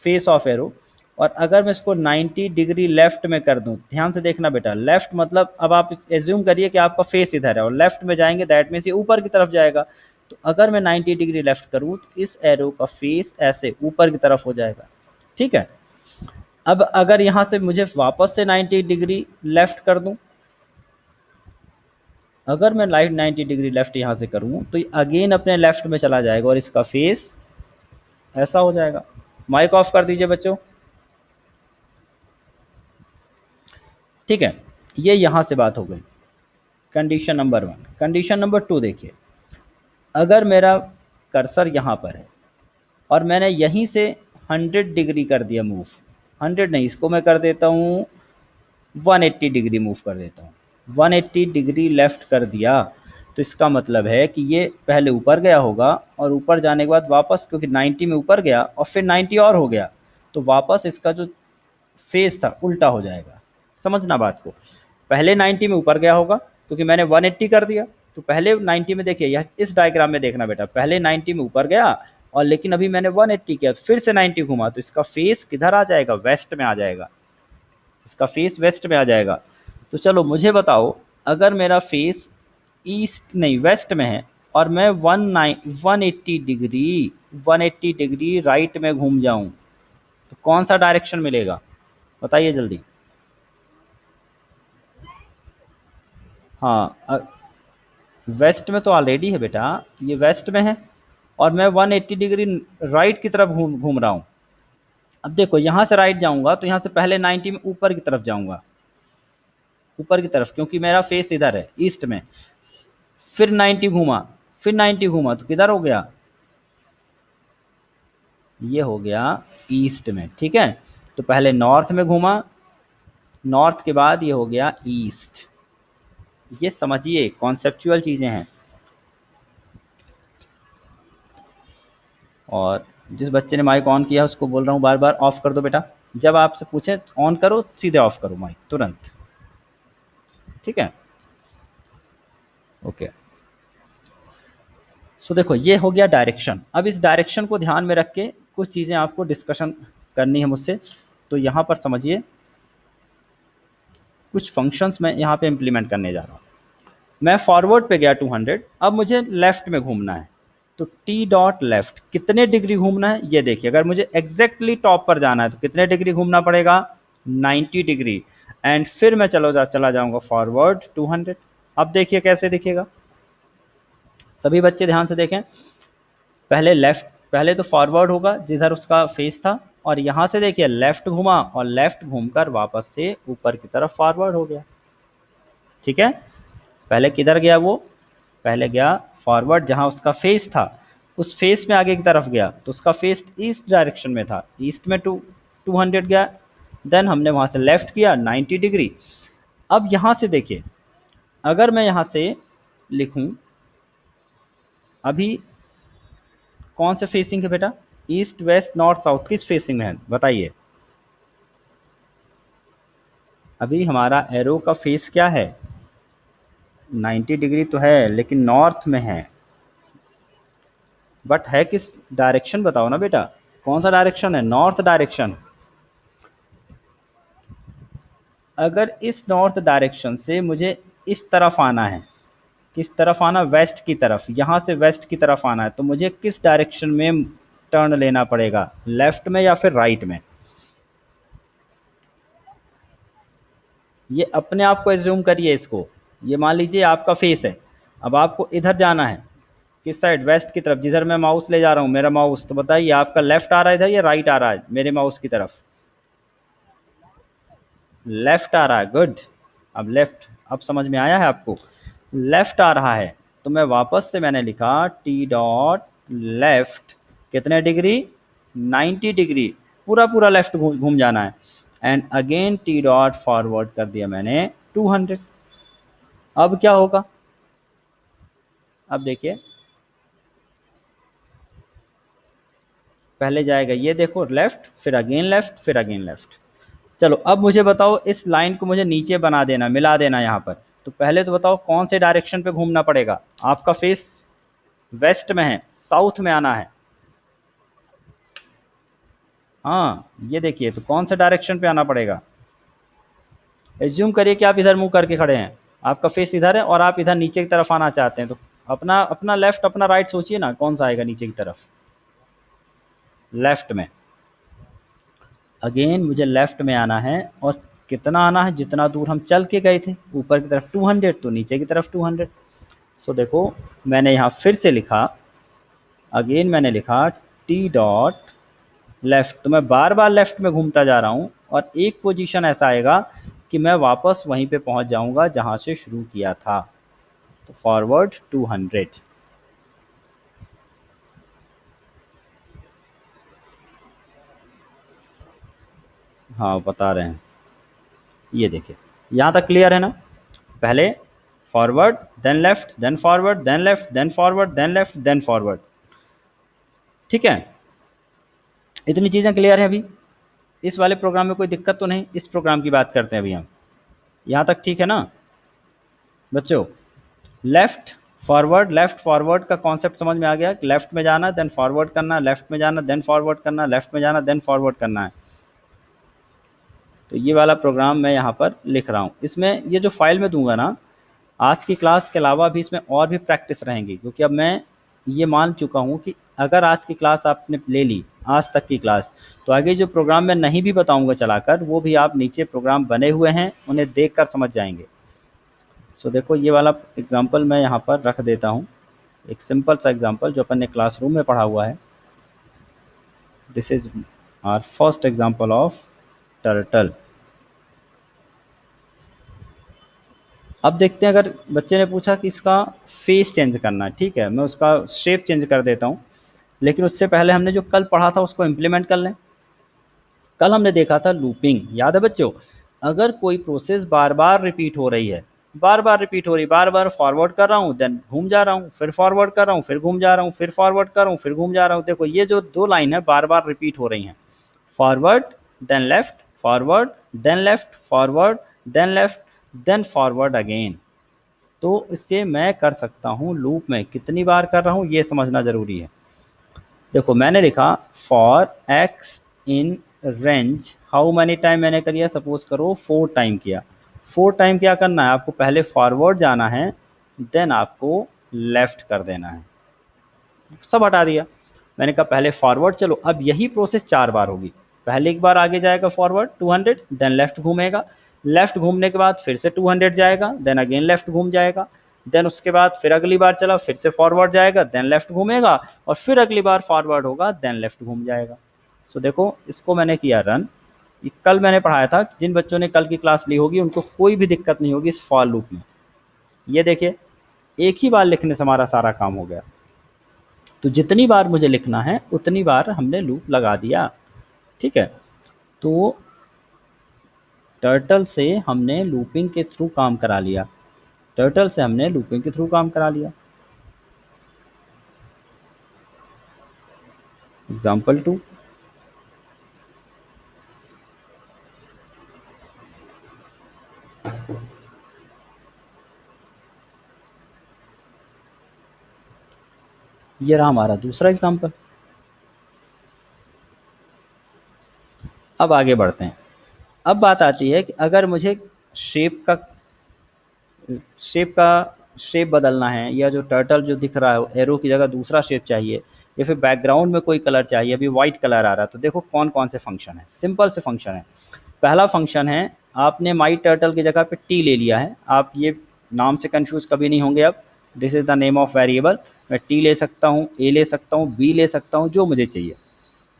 face of arrow. और अगर मैं इसको 90 डिग्री लेफ्ट में कर दूं, ध्यान से देखना बेटा, लेफ्ट मतलब अब आप एज्यूम करिए कि आपका फेस इधर है और लेफ्ट में जाएंगे, दैट मीन्स ये ऊपर की तरफ जाएगा। तो अगर मैं 90 डिग्री लेफ्ट करूं तो इस एरो का फेस ऐसे ऊपर की तरफ हो जाएगा, ठीक है। अब अगर यहाँ से मुझे वापस से 90 डिग्री लेफ्ट कर दूं, अगर मैं लाइट 90 डिग्री लेफ्ट यहाँ से करूँ तो ये अगेन अपने लेफ्ट में चला जाएगा और इसका फेस ऐसा हो जाएगा। माइक ऑफ कर दीजिए बच्चों, ठीक है। ये यहाँ से बात हो गई, कंडीशन नंबर 1। कंडीशन नंबर 2 देखिए, अगर मेरा कर्सर यहाँ पर है और मैंने यहीं से 100 डिग्री कर दिया मूव, 100 नहीं, इसको मैं कर देता हूँ 180 डिग्री मूव कर देता हूँ, 180 डिग्री लेफ्ट कर दिया, तो इसका मतलब है कि ये पहले ऊपर गया होगा और ऊपर जाने के बाद वापस, क्योंकि 90 में ऊपर गया और फिर 90 और हो गया, तो वापस इसका जो फेस था उल्टा हो जाएगा। समझना बात को, पहले 90 में ऊपर गया होगा क्योंकि मैंने 180 कर दिया, तो पहले 90 में देखिए, यह इस डायग्राम में देखना बेटा, पहले 90 में ऊपर गया और लेकिन अभी मैंने 180 किया, फिर से 90 घुमा, तो इसका फेस किधर आ जाएगा, वेस्ट में आ जाएगा, इसका फेस वेस्ट में आ जाएगा। तो चलो मुझे बताओ, अगर मेरा फेस ईस्ट नहीं वेस्ट में है और मैं 180 डिग्री 180 डिग्री राइट में घूम जाऊं तो कौन सा डायरेक्शन मिलेगा, बताइए जल्दी। हाँ, वेस्ट में तो ऑलरेडी है बेटा, ये वेस्ट में है और मैं 180 डिग्री राइट की तरफ घूम घूम रहा हूँ। अब देखो, यहाँ से राइट जाऊँगा तो यहाँ से पहले 90 में ऊपर की तरफ जाऊँगा, ऊपर की तरफ, क्योंकि मेरा फेस इधर है ईस्ट में, फिर 90 घूमा, फिर 90 घूमा, तो किधर हो गया, ये हो गया ईस्ट में, ठीक है। तो पहले नॉर्थ में घूमा, नॉर्थ के बाद ये हो गया ईस्ट। ये समझिए, कॉन्सेप्चुअल चीज़ें हैं। और जिस बच्चे ने माइक ऑन किया उसको बोल रहा हूँ बार बार ऑफ कर दो बेटा, जब आपसे पूछे ऑन करो सीधे ऑफ करो माइक तुरंत, ठीक है, ओके। सो देखो, ये हो गया डायरेक्शन। अब इस डायरेक्शन को ध्यान में रख के कुछ चीज़ें आपको डिस्कशन करनी है मुझसे, तो यहाँ पर समझिए, कुछ फंक्शंस मैं यहाँ पे इम्प्लीमेंट करने जा रहा हूँ। मैं फॉरवर्ड पे गया 200, अब मुझे लेफ्ट में घूमना है, तो टी डॉट लेफ्ट कितने डिग्री घूमना है ये देखिए। अगर मुझे एग्जैक्टली टॉप पर जाना है तो कितने डिग्री घूमना पड़ेगा, 90 डिग्री। एंड फिर मैं चला जाऊंगा फॉरवर्ड 200। अब देखिए कैसे दिखेगा, सभी बच्चे ध्यान से देखें। पहले लेफ्ट, पहले तो फॉरवर्ड होगा जिधर उसका फेस था, और यहाँ से देखिए लेफ्ट घुमा और लेफ्ट घूमकर वापस से ऊपर की तरफ फॉरवर्ड हो गया, ठीक है। पहले किधर गया वो, पहले गया फॉरवर्ड जहाँ उसका फेस था, उस फेस में आगे की तरफ गया, तो उसका फेस ईस्ट डायरेक्शन में था, ईस्ट में 200 गया। देन हमने वहाँ से लेफ्ट किया 90 डिग्री। अब यहाँ से देखिए, अगर मैं यहाँ से लिखूँ, अभी कौन से फेसिंग है बेटा, ईस्ट वेस्ट नॉर्थ साउथ, किस फेसिंग में है बताइए। अभी हमारा एरो का फेस क्या है, 90 डिग्री तो है लेकिन नॉर्थ में है, बट है किस डायरेक्शन बताओ ना बेटा, कौन सा डायरेक्शन है, नॉर्थ डायरेक्शन। अगर इस नॉर्थ डायरेक्शन से मुझे इस तरफ आना है, किस तरफ आना, वेस्ट की तरफ, यहाँ से वेस्ट की तरफ आना है, तो मुझे किस डायरेक्शन में टर्न लेना पड़ेगा, लेफ्ट में या फिर राइट में। ये अपने आप को एज्यूम करिए इसको, ये मान लीजिए आपका फेस है, अब आपको इधर जाना है, किस साइड, वेस्ट की तरफ, जिधर मैं माउस ले जा रहा हूँ मेरा माउस, तो बताइए आपका लेफ्ट आ रहा है इधर या राइट आ रहा है मेरे माउस की तरफ, लेफ्ट आ रहा है, गुड। अब लेफ्ट, अब समझ में आया है आपको, लेफ्ट आ रहा है, तो मैं वापस से मैंने लिखा टी डॉट लेफ्ट कितने डिग्री, 90 डिग्री, पूरा पूरा लेफ्ट घूम जाना है। And again T dot forward कर दिया मैंने 200। अब क्या होगा, अब देखिए पहले जाएगा ये देखो लेफ्ट, फिर अगेन लेफ्ट, फिर अगेन लेफ्ट। चलो अब मुझे बताओ, इस लाइन को मुझे नीचे बना देना, मिला देना यहाँ पर। तो पहले तो बताओ कौन से डायरेक्शन पे घूमना पड़ेगा। आपका फेस वेस्ट में है, साउथ में आना है। हाँ ये देखिए, तो कौन सा डायरेक्शन पे आना पड़ेगा। एज्यूम करिए कि आप इधर मुंह करके खड़े हैं, आपका फेस इधर है और आप इधर नीचे की तरफ आना चाहते हैं, तो अपना अपना लेफ्ट अपना राइट सोचिए ना, कौन सा आएगा नीचे की तरफ। लेफ्ट में। अगेन मुझे लेफ्ट में आना है, और कितना आना है, जितना दूर हम चल के गए थे ऊपर की तरफ 200, तो नीचे की तरफ 200। सो देखो मैंने यहाँ फिर से लिखा, अगेन मैंने लिखा टी डॉट लेफ्ट, तो मैं बार बार लेफ्ट में घूमता जा रहा हूँ, और एक पोजीशन ऐसा आएगा कि मैं वापस वहीं पे पहुँच जाऊँगा जहाँ से शुरू किया था। तो फॉरवर्ड 200। हाँ बता रहे हैं, ये देखिए यहाँ तक क्लियर है ना। पहले forward, then left, then forward, then left, then forward, then left, then forward. ठीक है, इतनी चीज़ें क्लियर है अभी। इस वाले प्रोग्राम में कोई दिक्कत तो नहीं। इस प्रोग्राम की बात करते हैं अभी हम, यहाँ तक ठीक है ना बच्चों। लेफ्ट फॉरवर्ड का कॉन्सेप्ट समझ में आ गया। लेफ्ट में जाना देन फॉरवर्ड करना, लेफ्ट में जाना देन फॉरवर्ड करना, लेफ्ट में जाना देन फॉरवर्ड करना है। तो ये वाला प्रोग्राम मैं यहाँ पर लिख रहा हूँ। इसमें ये जो फाइल में दूंगा ना, आज की क्लास के अलावा भी इसमें और भी प्रैक्टिस रहेंगी, क्योंकि अब मैं ये मान चुका हूँ कि अगर आज की क्लास आपने ले ली, आज तक की क्लास, तो आगे जो प्रोग्राम मैं नहीं भी बताऊँगा चलाकर, वो भी आप नीचे प्रोग्राम बने हुए हैं उन्हें देख कर समझ जाएंगे। सो देखो ये वाला एग्जाम्पल मैं यहाँ पर रख देता हूँ, एक सिंपल सा एग्जाम्पल जो अपन ने क्लासरूम में पढ़ा हुआ है। This is our first example of turtle. अब देखते हैं, अगर बच्चे ने पूछा कि इसका फेस चेंज करना है, ठीक है मैं उसका शेप चेंज कर देता हूँ, लेकिन उससे पहले हमने जो कल पढ़ा था उसको इम्प्लीमेंट कर लें। कल हमने देखा था लूपिंग, याद है बच्चों। अगर कोई प्रोसेस बार बार रिपीट हो रही है, बार बार रिपीट हो रही, बार बार फॉरवर्ड कर रहा हूँ देन घूम जा रहा हूँ, फिर फॉरवर्ड कर रहा हूँ फिर घूम जा रहा हूँ, फिर फॉरवर्ड कर रहा हूँ फिर घूम जा रहा हूँ। देखो ये जो दो लाइन है बार बार रिपीट हो रही हैं, forward then left, forward then left, forward then left, then forward again. तो इससे मैं कर सकता हूँ लूप में कितनी बार कर रहा हूँ ये समझना ज़रूरी है। देखो मैंने लिखा for x in range how many time मैंने करिए, सपोज करो 4 टाइम किया। 4 टाइम क्या करना है आपको, पहले फॉरवर्ड जाना है देन आपको लेफ्ट कर देना है। सब हटा दिया, मैंने कहा पहले फॉरवर्ड, चलो अब यही प्रोसेस 4 बार होगी। पहले एक बार आगे जाएगा फॉरवर्ड 200, देन लेफ्ट घूमेगा, लेफ्ट घूमने के बाद फिर से 200 जाएगा, देन अगेन लेफ्ट घूम जाएगा, देन उसके बाद फिर अगली बार चला फिर से फॉरवर्ड जाएगा, देन लेफ्ट घूमेगा, और फिर अगली बार फॉरवर्ड होगा देन लेफ्ट घूम जाएगा। सो देखो इसको मैंने किया रन। ये कल मैंने पढ़ाया था, जिन बच्चों ने कल की क्लास ली होगी उनको कोई भी दिक्कत नहीं होगी इस फॉर लूप में। ये देखिए एक ही बार लिखने से हमारा सारा काम हो गया। तो जितनी बार मुझे लिखना है उतनी बार हमने लूप लगा दिया। ठीक है, तो टर्टल से हमने लूपिंग के थ्रू काम करा लिया, टर्टल से हमने लूपिंग के थ्रू काम करा लिया। एग्जाम्पल 2, ये रहा हमारा दूसरा एग्जाम्पल। अब आगे बढ़ते हैं। अब बात आती है कि अगर मुझे शेप का शेप बदलना है, या जो टर्टल जो दिख रहा है एरो की जगह दूसरा शेप चाहिए, या फिर बैकग्राउंड में कोई कलर चाहिए, अभी वाइट कलर आ रहा है, तो देखो कौन कौन से फंक्शन है। सिंपल से फंक्शन है। पहला फंक्शन है, आपने माई टर्टल की जगह पे टी ले लिया है, आप ये नाम से कंफ्यूज कभी नहीं होंगे। अब this is the name of variable, मैं टी ले सकता हूँ, ए ले सकता हूँ, बी ले सकता हूँ, जो मुझे चाहिए।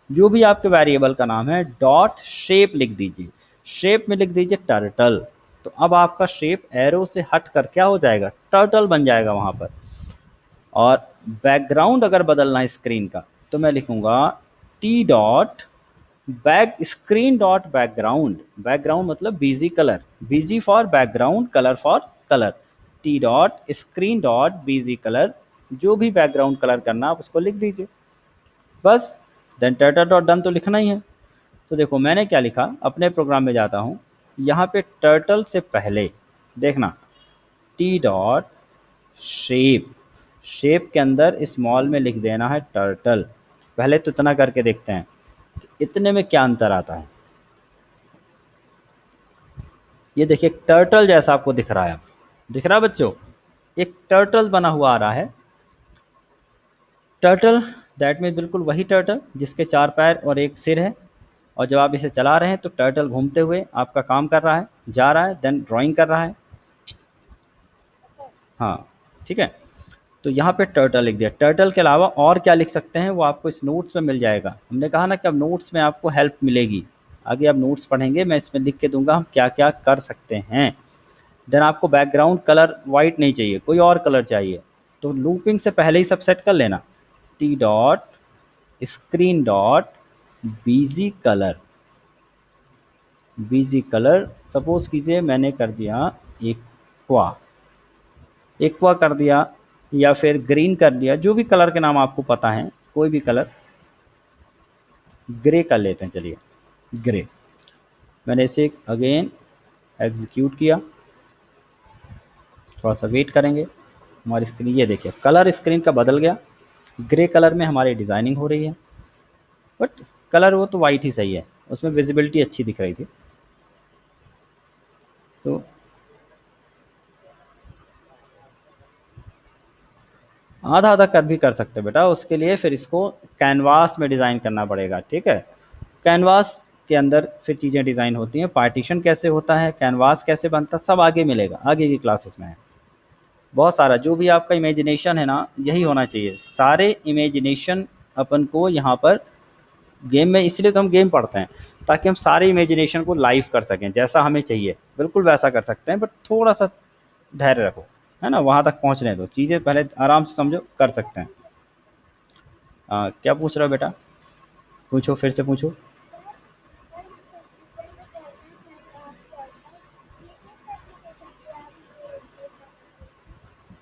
जो भी आपके वेरिएबल का नाम है डॉट शेप लिख दीजिए, शेप में लिख दीजिए टर्टल। तो अब आपका शेप एरो से हट कर क्या हो जाएगा, टर्टल बन जाएगा वहाँ पर। और बैकग्राउंड अगर बदलना है स्क्रीन का, तो मैं लिखूँगा T dot back screen dot background, background मतलब BG colour, BG for background, colour for colour, T dot screen dot BG colour, जो भी बैकग्राउंड कलर करना आप उसको लिख दीजिए बस। देन टर्टल डॉट डन तो लिखना ही है। तो देखो मैंने क्या लिखा, अपने प्रोग्राम में जाता हूँ, यहाँ पे टर्टल से पहले देखना टी डॉट शेप, शेप के अंदर स्मॉल में लिख देना है टर्टल। पहले तो इतना करके देखते हैं कि इतने में क्या अंतर आता है। ये देखिए टर्टल जैसा आपको दिख रहा है, अब दिख रहा है बच्चों, एक टर्टल बना हुआ आ रहा है। टर्टल दैट मीन बिल्कुल वही टर्टल जिसके 4 पैर और एक सिर है, और जब आप इसे चला रहे हैं तो टर्टल घूमते हुए आपका काम कर रहा है, जा रहा है, देन ड्राइंग कर रहा है। हाँ ठीक है। तो यहाँ पे टर्टल लिख दिया। टर्टल के अलावा और क्या लिख सकते हैं वो आपको इस नोट्स में मिल जाएगा। हमने कहा ना कि अब नोट्स में आपको हेल्प मिलेगी, आगे आप नोट्स पढ़ेंगे मैं इसमें लिख के दूंगा हम क्या क्या कर सकते हैं। देन आपको बैकग्राउंड कलर वाइट नहीं चाहिए, कोई और कलर चाहिए, तो लूपिंग से पहले ही सब सेट कर लेना। T dot screen dot BG colour, BG colour suppose कीजिए मैंने कर दिया एक्वा, एक्वा कर दिया, या फिर ग्रीन कर दिया, जो भी कलर के नाम आपको पता है कोई भी कलर। ग्रे कर लेते हैं, चलिए ग्रे। मैंने इसे अगेन एग्जीक्यूट किया, थोड़ा सा वेट करेंगे। हमारी स्क्रीन ये देखिए कलर स्क्रीन का बदल गया, ग्रे कलर में हमारी डिज़ाइनिंग हो रही है, बट कलर वो तो वाइट ही सही है, उसमें विजिबिलिटी अच्छी दिख रही थी। तो आधा आधा कर भी कर सकते हैं बेटा, उसके लिए फिर इसको कैनवास में डिज़ाइन करना पड़ेगा, ठीक है। कैनवास के अंदर फिर चीज़ें डिज़ाइन होती हैं, पार्टीशन कैसे होता है, कैनवास कैसे बनता है, सब आगे मिलेगा, आगे की क्लासेस में है। बहुत सारा जो भी आपका इमेजिनेशन है ना, यही होना चाहिए, सारे इमेजिनेशन अपन को यहाँ पर गेम में, इसलिए तो हम गेम पढ़ते हैं ताकि हम सारे इमेजिनेशन को लाइव कर सकें, जैसा हमें चाहिए बिल्कुल वैसा कर सकते हैं, बट थोड़ा सा धैर्य रखो, है ना, वहाँ तक पहुँचने दो, चीज़ें पहले आराम से समझो, कर सकते हैं। क्या पूछ रहे हो बेटा, पूछो फिर से पूछो।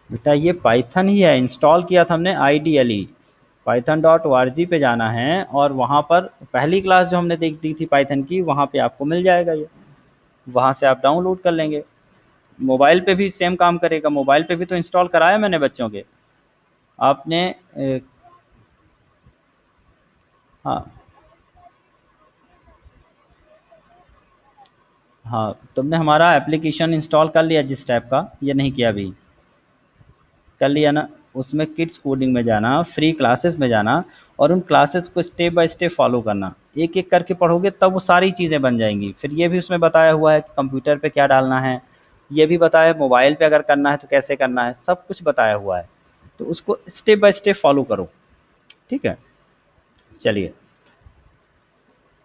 बेटा ये पाइथन ही है, इंस्टॉल किया था हमने IDLE, Python dot O R G पे जाना है, और वहाँ पर पहली क्लास जो हमने देख दी थी पाइथन की, वहाँ पे आपको मिल जाएगा ये, वहाँ से आप डाउनलोड कर लेंगे। मोबाइल पे भी सेम काम करेगा, मोबाइल पे भी तो इंस्टॉल कराया मैंने बच्चों के। आपने हाँ हाँ, तुमने हमारा एप्लीकेशन इंस्टॉल कर लिया जिस टाइप का, ये नहीं किया अभी, कर लिया ना। उसमें किड्स कोडिंग में जाना, फ्री क्लासेस में जाना, और उन क्लासेस को स्टेप बाय स्टेप फॉलो करना, एक एक करके पढ़ोगे तब वो सारी चीज़ें बन जाएंगी। फिर ये भी उसमें बताया हुआ है कि कंप्यूटर पे क्या डालना है, ये भी बताया है मोबाइल पे अगर करना है तो कैसे करना है, सब कुछ बताया हुआ है, तो उसको स्टेप बाय स्टेप फॉलो करो, ठीक है। चलिए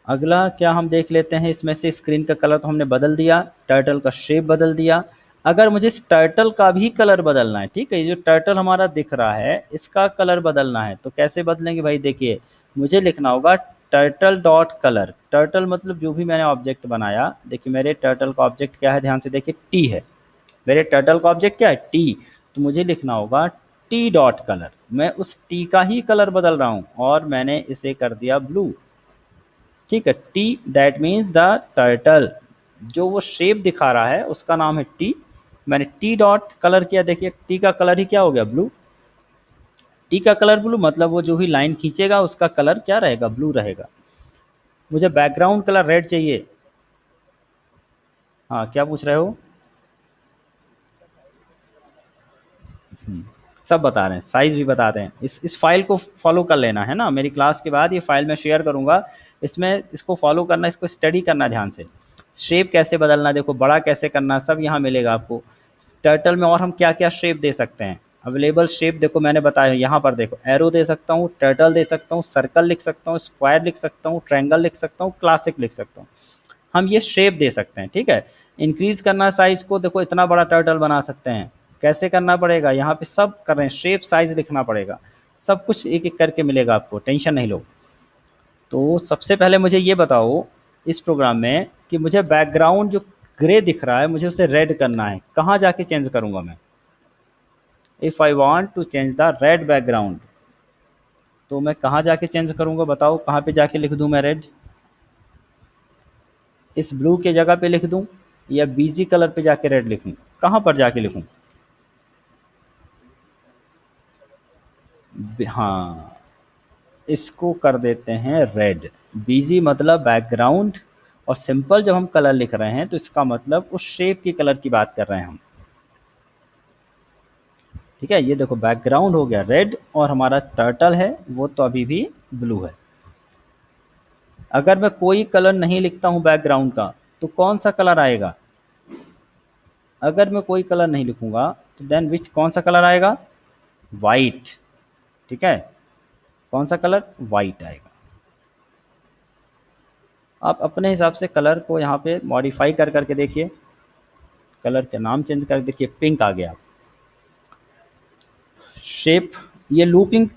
अगला क्या हम देख लेते हैं, इसमें से स्क्रीन का कलर तो हमने बदल दिया, टर्टल का शेप बदल दिया। अगर मुझे इस टर्टल का भी कलर बदलना है, ठीक है, ये जो टर्टल हमारा दिख रहा है इसका कलर बदलना है, तो कैसे बदलेंगे भाई, देखिए मुझे लिखना होगा टर्टल डॉट कलर। टर्टल मतलब जो भी मैंने ऑब्जेक्ट बनाया, देखिए मेरे टर्टल का ऑब्जेक्ट क्या है, ध्यान से देखिए टी है, मेरे टर्टल का ऑब्जेक्ट क्या है, टी, तो मुझे लिखना होगा टी डॉट कलर। मैं उस टी का ही कलर बदल रहा हूँ, और मैंने इसे कर दिया ब्लू, ठीक है। T that means the turtle, जो वो शेप दिखा रहा है उसका नाम है टी। मैंने टी डॉट कलर किया, देखिए टी का कलर ही क्या हो गया, ब्लू। टी का कलर ब्लू मतलब वो जो भी लाइन खींचेगा उसका कलर क्या रहेगा, ब्लू रहेगा। मुझे बैकग्राउंड कलर रेड चाहिए। हाँ क्या पूछ रहे हो, सब बता रहे हैं, साइज भी बता रहे हैं। इस फाइल को फॉलो कर लेना है ना, मेरी क्लास के बाद ये फाइल मैं शेयर करूंगा, इसमें इसको फॉलो करना, इसको स्टडी करना ध्यान से। शेप कैसे बदलना, देखो बड़ा कैसे करना, सब यहाँ मिलेगा आपको। टर्टल में और हम क्या क्या शेप दे सकते हैं, अवेलेबल शेप देखो मैंने बताया यहाँ पर, देखो एरो दे सकता हूँ, टर्टल दे सकता हूँ, सर्कल लिख सकता हूँ, स्क्वायर लिख सकता हूँ, ट्रायंगल लिख सकता हूँ, क्लासिक लिख सकता हूँ, हम ये शेप दे सकते हैं, ठीक है। इंक्रीज करना साइज को, देखो इतना बड़ा टर्टल बना सकते हैं, कैसे करना पड़ेगा, यहाँ पे सब कर रहे हैं, शेप साइज लिखना पड़ेगा, सब कुछ एक एक करके मिलेगा आपको, टेंशन नहीं लो। तो सबसे पहले मुझे ये बताओ इस प्रोग्राम में कि मुझे बैकग्राउंड जो ग्रे दिख रहा है मुझे उसे रेड करना है, कहाँ जाके चेंज करूँगा मैं? If I want to change the red background, तो मैं कहाँ जाके चेंज करूँगा बताओ, कहाँ पे जाके लिख दूँ मैं रेड? इस ब्लू के जगह पे लिख दूँ या बीजी कलर पे जाके रेड लिखूँ? कहाँ पर जाके लिखूँ? हाँ, इसको कर देते हैं रेड। बीजी मतलब बैकग्राउंड, और सिंपल जब हम कलर लिख रहे हैं तो इसका मतलब उस शेप की कलर की बात कर रहे हैं हम। ठीक है, ये देखो बैकग्राउंड हो गया रेड और हमारा टर्टल है वो तो अभी भी ब्लू है। अगर मैं कोई कलर नहीं लिखता हूँ बैकग्राउंड का तो कौन सा कलर आएगा? अगर मैं कोई कलर नहीं लिखूंगा तो देन विच कौन सा कलर आएगा? वाइट। ठीक है, कौन सा कलर? वाइट आएगा। आप अपने हिसाब से कलर को यहाँ पे मॉडिफाई कर करके देखिए, कलर के नाम चेंज कर देखिए, पिंक आ गया। शेप ये लूपिंग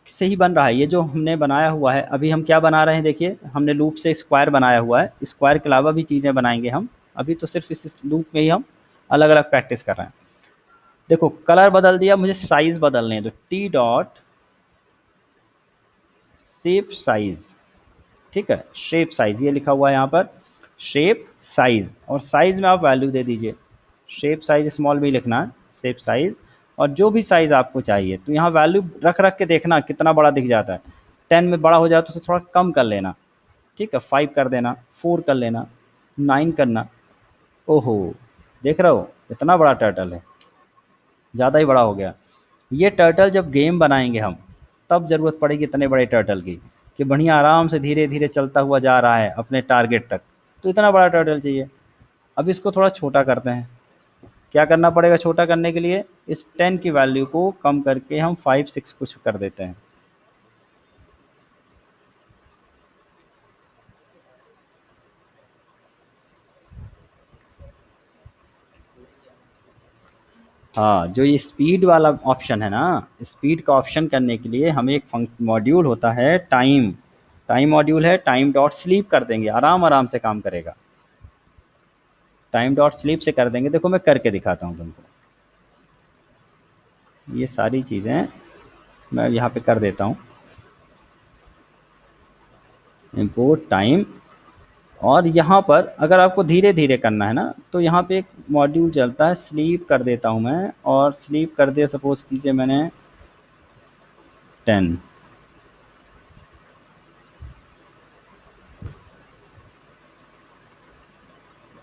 से ही बन रहा है, ये जो हमने बनाया हुआ है अभी हम क्या बना रहे हैं देखिए, हमने लूप से स्क्वायर बनाया हुआ है, स्क्वायर के अलावा भी चीज़ें बनाएंगे हम, अभी तो सिर्फ इस लूप में ही हम अलग अलग प्रैक्टिस कर रहे हैं। देखो कलर बदल दिया, मुझे साइज बदलने हैं तो टी डॉट शेप साइज। ठीक है, शेप साइज ये लिखा हुआ है यहाँ पर, शेप साइज, और साइज में आप वैल्यू दे दीजिए, शेप साइज स्मॉल में ही लिखना है, शेप साइज, और जो भी साइज आपको चाहिए तो यहाँ वैल्यू रख रख के देखना कितना बड़ा दिख जाता है। 10 में बड़ा हो जाए तो उसे थोड़ा कम कर लेना। ठीक है, 5 कर देना, 4 कर लेना, 9 करना। ओहो, देख रहे हो इतना बड़ा टर्टल है, ज़्यादा ही बड़ा हो गया। ये टर्टल जब गेम बनाएंगे हम तब ज़रूरत पड़ेगी इतने बड़े टर्टल की, कि बढ़िया आराम से धीरे धीरे चलता हुआ जा रहा है अपने टारगेट तक, तो इतना बड़ा टर्टल चाहिए। अब इसको थोड़ा छोटा करते हैं। क्या करना पड़ेगा छोटा करने के लिए? इस 10 की वैल्यू को कम करके हम 5 6 कुछ कर देते हैं। हाँ, जो ये स्पीड वाला ऑप्शन है ना, स्पीड का ऑप्शन करने के लिए हमें एक मॉड्यूल होता है टाइम, टाइम मॉड्यूल है, टाइम डॉट स्लीप कर देंगे, आराम आराम से काम करेगा। टाइम डॉट स्लीप से कर देंगे, देखो मैं करके दिखाता हूँ तुमको। ये सारी चीज़ें मैं यहाँ पे कर देता हूँ, इम्पोर्ट टाइम, और यहाँ पर अगर आपको धीरे धीरे करना है ना तो यहाँ पे एक मॉड्यूल चलता है, स्लीप कर देता हूँ मैं, और स्लीप कर दिया सपोज कीजिए मैंने 10।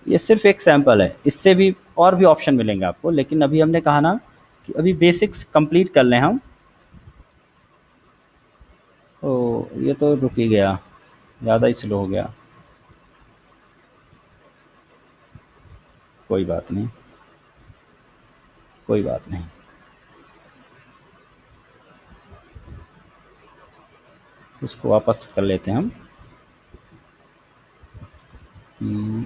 ये सिर्फ एक सैंपल है, इससे भी और भी ऑप्शन मिलेंगे आपको, लेकिन अभी हमने कहा ना कि अभी बेसिक्स कंप्लीट कर लें हम। ओ, ये तो रुक ही गया, ज़्यादा ही स्लो हो गया, कोई बात नहीं, कोई बात नहीं। इसको वापस कर लेते हैं हम। हम्म,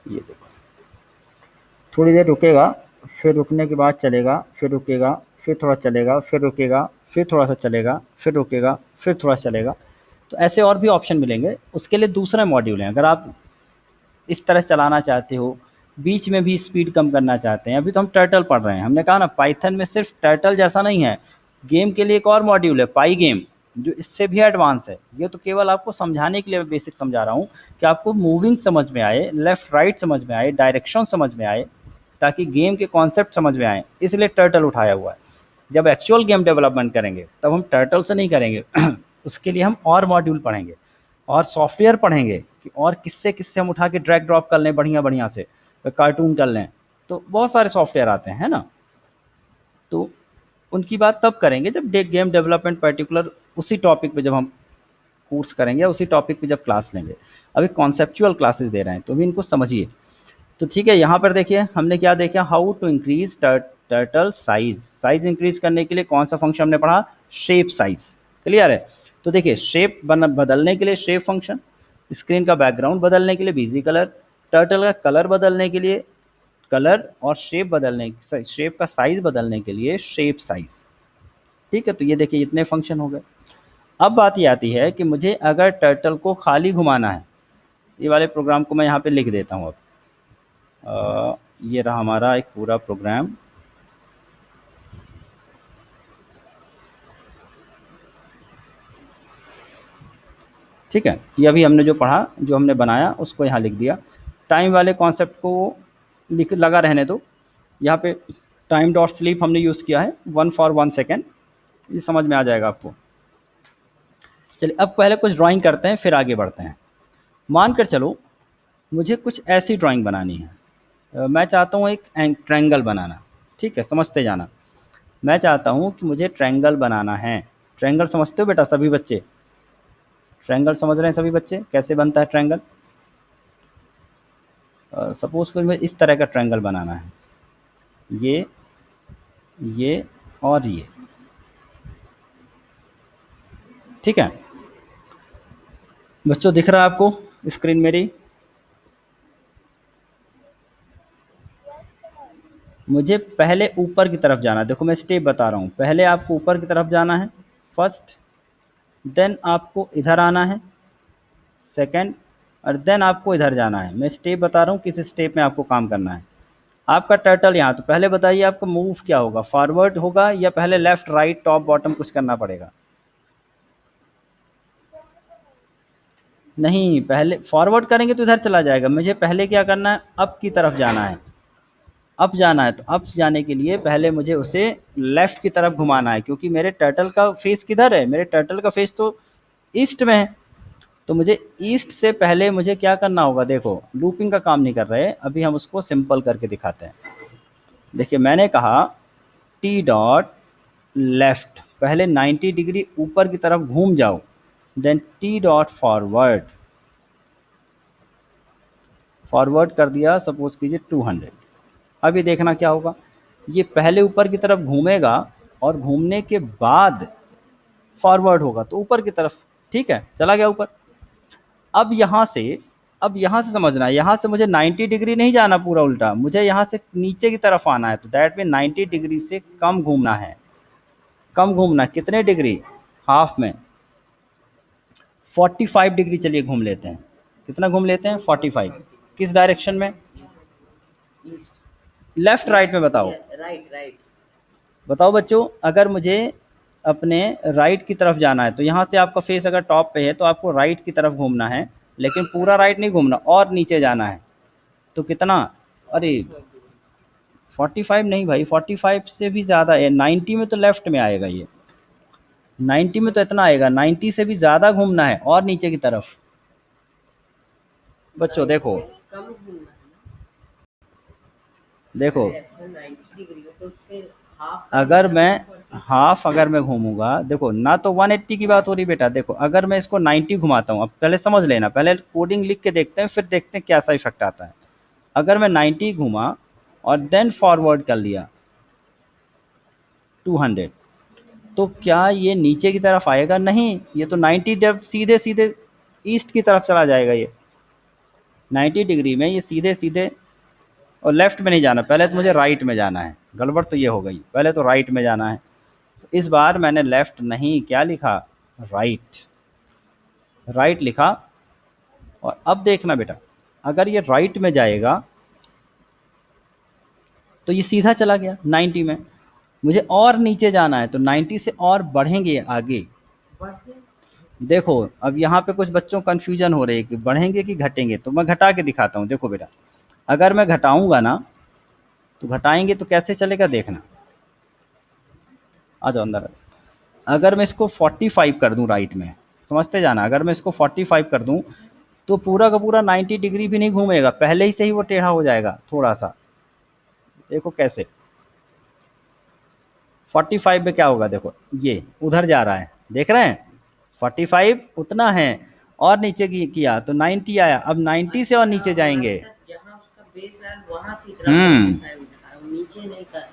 ये देखो, थोड़ी देर रुकेगा, फिर रुकने के बाद चलेगा, फिर रुकेगा, फिर थोड़ा चलेगा, फिर रुकेगा, फिर थोड़ा सा चलेगा, फिर रुकेगा, फिर थोड़ा चलेगा। तो ऐसे और भी ऑप्शन मिलेंगे, उसके लिए दूसरा मॉड्यूल है। अगर आप इस तरह चलाना चाहते हो, बीच में भी स्पीड कम करना चाहते हैं, अभी तो हम टर्टल पढ़ रहे हैं, हमने कहा ना पाइथन में सिर्फ टर्टल जैसा नहीं है, गेम के लिए एक और मॉड्यूल है पाई गेम, जो इससे भी एडवांस है। ये तो केवल आपको समझाने के लिए मैं बेसिक समझा रहा हूँ, कि आपको मूविंग समझ में आए, लेफ्ट राइट समझ में आए, डायरेक्शन समझ में आए, ताकि गेम के कॉन्सेप्ट समझ में आए, इसलिए टर्टल उठाया हुआ है। जब एक्चुअल गेम डेवलपमेंट करेंगे तब हम टर्टल से नहीं करेंगे उसके लिए हम और मॉड्यूल पढ़ेंगे, और सॉफ्टवेयर पढ़ेंगे कि और किससे किससे हम उठा के ड्रैग ड्रॉप कर लें बढ़िया बढ़िया से, कार्टून कर लें, तो बहुत सारे सॉफ्टवेयर आते हैं, है ना। तो उनकी बात तब करेंगे जब गेम डेवलपमेंट पर्टिकुलर उसी टॉपिक पे जब हम कोर्स करेंगे, या उसी टॉपिक पे जब क्लास लेंगे। अभी कॉन्सेप्चुअल क्लासेस दे रहे हैं तो भी इनको समझिए। तो ठीक है, यहाँ पर देखिए हमने क्या देखा, how to increase turtle size. Size increase करने के लिए कौन सा फंक्शन हमने पढ़ा? Shape size. क्लियर है? तो देखिए शेप बदलने के लिए शेप फंक्शन, स्क्रीन का बैकग्राउंड बदलने के लिए बीजी कलर, टर्टल का कलर बदलने के लिए कलर, और शेप बदलने, शेप का साइज बदलने के लिए शेप साइज। ठीक है, तो ये देखिए इतने फंक्शन हो गए। अब बात ये आती है कि मुझे अगर टर्टल को खाली घुमाना है, ये वाले प्रोग्राम को मैं यहाँ पे लिख देता हूँ। अब ये रहा हमारा एक पूरा प्रोग्राम। ठीक है, ये अभी हमने जो पढ़ा, जो हमने बनाया उसको यहाँ लिख दिया। टाइम वाले कॉन्सेप्ट को लिख लगा रहने दो। यहाँ पे टाइम डॉट स्लीप हमने यूज़ किया है 1 फॉर 1 सेकेंड, ये समझ में आ जाएगा आपको। चलिए अब पहले कुछ ड्राइंग करते हैं, फिर आगे बढ़ते हैं। मान कर चलो मुझे कुछ ऐसी ड्राइंग बनानी है। मैं चाहता हूँ एक ट्रायंगल बनाना। ठीक है, समझते जाना। मैं चाहता हूँ कि मुझे ट्रायंगल बनाना है। ट्रायंगल समझते हो बेटा सभी बच्चे? ट्रायंगल समझ रहे हैं सभी बच्चे कैसे बनता है ट्रायंगल? सपोज कोई मुझे इस तरह का ट्रायंगल बनाना है, ये और ये। ठीक है बच्चों, दिख रहा है आपको स्क्रीन मेरी? मुझे पहले ऊपर की तरफ जाना है। देखो मैं स्टेप बता रहा हूँ। पहले आपको ऊपर की तरफ जाना है फर्स्ट, देन आपको इधर आना है सेकंड, और देन आपको इधर जाना है। मैं स्टेप बता रहा हूँ किस स्टेप में आपको काम करना है। आपका टर्टल यहाँ, तो पहले बताइए आपका मूव क्या होगा, फॉरवर्ड होगा या पहले लेफ्ट राइट टॉप बॉटम कुछ करना पड़ेगा? नहीं, पहले फॉरवर्ड करेंगे तो इधर चला जाएगा। मुझे पहले क्या करना है, अप की तरफ जाना है। अप जाना है तो अप जाने के लिए पहले मुझे उसे लेफ़्ट की तरफ घुमाना है, क्योंकि मेरे टर्टल का फेस किधर है? मेरे टर्टल का फेस तो ईस्ट में है। तो मुझे ईस्ट से पहले मुझे क्या करना होगा? देखो लूपिंग का काम नहीं कर रहे, अभी हम उसको सिंपल करके दिखाते हैं। देखिए मैंने कहा टी डॉट लेफ़्ट, पहले 90 डिग्री ऊपर की तरफ घूम जाओ, then T dot forward, forward कर दिया सपोज़ कीजिए 200। अब ये देखना क्या होगा, ये पहले ऊपर की तरफ घूमेगा और घूमने के बाद फॉरवर्ड होगा तो ऊपर की तरफ। ठीक है, चला गया ऊपर। अब यहाँ से समझना है, यहाँ से मुझे 90 डिग्री नहीं जाना पूरा उल्टा, मुझे यहाँ से नीचे की तरफ आना है। तो दैट मीन 90 डिग्री से कम घूमना है। कम घूमना कितने डिग्री? हाफ में 45 डिग्री। चलिए घूम लेते हैं, कितना घूम लेते हैं? 45। किस डायरेक्शन में? लेफ्ट राइट में बताओ। Right right. बताओ बच्चों, अगर मुझे अपने राइट की तरफ जाना है तो यहाँ से आपका फेस अगर टॉप पे है तो आपको राइट की तरफ घूमना है, लेकिन पूरा राइट नहीं घूमना और नीचे जाना है। तो कितना? अरे 45 नहीं भाई, 45 से भी ज़्यादा है। 90 में तो लेफ्ट में आएगा ये, 90 में तो इतना आएगा। 90 से भी ज़्यादा घूमना है और नीचे की तरफ। बच्चों देखो कम घूमना है देखो, ना, ऐसे 90 डिग्री हो तो उसके हाफ अगर मैं हाफ अगर मैं घूमूंगा, देखो ना तो 180 की बात हो रही बेटा। देखो अगर मैं इसको 90 घुमाता हूँ, अब पहले समझ लेना, पहले कोडिंग लिख के देखते हैं फिर देखते हैं कैसा इफेक्ट आता है। अगर मैं 90 घुमा और देन फॉरवर्ड कर लिया 200, तो क्या ये नीचे की तरफ आएगा? नहीं, ये तो 90 जब सीधे सीधे ईस्ट की तरफ चला जाएगा। ये 90 डिग्री में ये सीधे सीधे, और लेफ्ट में नहीं जाना, पहले तो मुझे राइट में जाना है। गड़बड़ तो ये हो गई, पहले तो राइट में जाना है। तो इस बार मैंने लेफ्ट नहीं, क्या लिखा? राइट। राइट लिखा। और अब देखना बेटा, अगर ये राइट में जाएगा तो ये सीधा चला गया 90 में। मुझे और नीचे जाना है तो 90 से और बढ़ेंगे आगे। बढ़े। देखो अब यहाँ पे कुछ बच्चों को कन्फ्यूजन हो रही है कि बढ़ेंगे कि घटेंगे, तो मैं घटा के दिखाता हूँ। देखो बेटा, अगर मैं घटाऊंगा ना, तो घटाएंगे तो कैसे चलेगा देखना। आ जाओ अंदर। अगर मैं इसको 45 कर दूं राइट में, समझते जाना, अगर मैं इसको 45 कर दूं तो पूरा का पूरा 90 डिग्री भी नहीं घूमेगा, पहले ही से ही वो टेढ़ा हो जाएगा थोड़ा सा। देखो कैसे 45 में क्या होगा, देखो ये उधर जा रहा है, देख रहे हैं? 45 उतना है, और नीचे किया तो 90 आया। अब 90 से और नीचे जाएंगे। जहाँ उसका बेस है वहां से इतना हम्म 45 दिखा रहा हूँ, नीचे नहीं कर।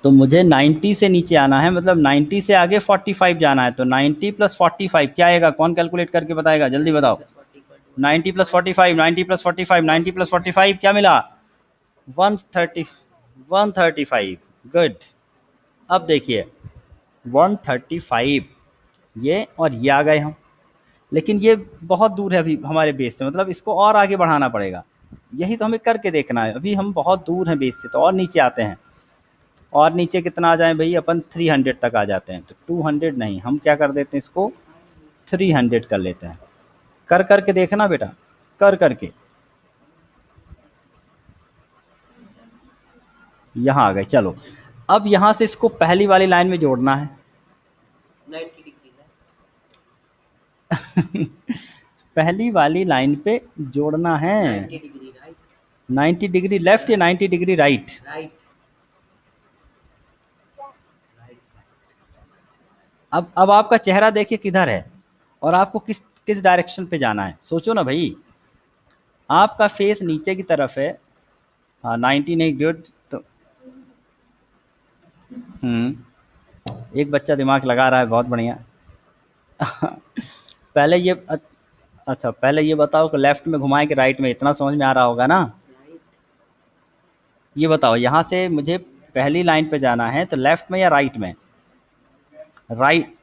तो मुझे 90 से नीचे आना है, मतलब 90 से आगे 45 जाना है, तो 90 प्लस 45 क्या आएगा? कौन कैलकुलेट करके बताएगा? जल्दी बताओ। 90 प्लस 45, 90 प्लस 45, 90 प्लस 45 क्या मिला? 130, 135। गुड। अब देखिए 135, ये और ये आ गए हम, लेकिन ये बहुत दूर है अभी हमारे बेस से, मतलब इसको और आगे बढ़ाना पड़ेगा। यही तो हमें करके देखना है। अभी हम बहुत दूर हैं बेस से, तो और नीचे आते हैं। और नीचे कितना आ जाए भाई? अपन 300 तक आ जाते हैं। तो 200 नहीं, हम क्या कर देते हैं इसको 300 कर लेते हैं। कर करके देखना बेटा, कर करके। यहाँ आ गए, चलो। अब यहाँ से इसको पहली वाली लाइन में जोड़ना है। 90 डिग्री है। पहली वाली लाइन पे जोड़ना है। 90 डिग्री राइट। 90 डिग्री लेफ्ट या 90 डिग्री राइट? राइट। अब आपका चेहरा देखिए किधर है, और आपको किस किस डायरेक्शन पे जाना है, सोचो ना भाई। आपका फेस नीचे की तरफ है। हाँ 90 नहीं, गुड। तो एक बच्चा दिमाग लगा रहा है, बहुत बढ़िया। पहले ये अच्छा पहले ये बताओ कि लेफ्ट में घुमाए कि राइट में? इतना समझ में आ रहा होगा ना। राइट। ये बताओ, यहाँ से मुझे पहली लाइन पे जाना है, तो लेफ्ट में या राइट में? राइट,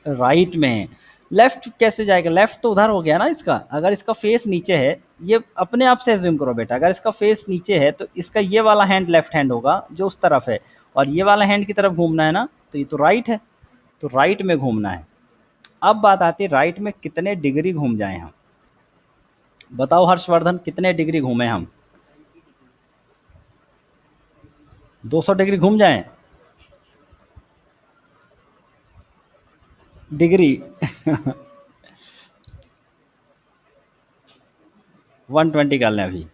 राइट में। लेफ्ट कैसे जाएगा? लेफ्ट तो उधर हो गया ना इसका। अगर इसका फेस नीचे है, ये अपने आप से एज्यूम करो बेटा, अगर इसका फेस नीचे है तो इसका ये वाला हैंड लेफ्ट हैंड होगा जो उस तरफ है, और ये वाला हैंड की तरफ घूमना है ना, तो ये तो राइट है, तो राइट में घूमना है। अब बात आती है राइट में कितने डिग्री घूम जाए हम। बताओ हर्षवर्धन, कितने डिग्री घूमे हम? 200 डिग्री घूम जाएं? डिग्री 120 कर लें अभी,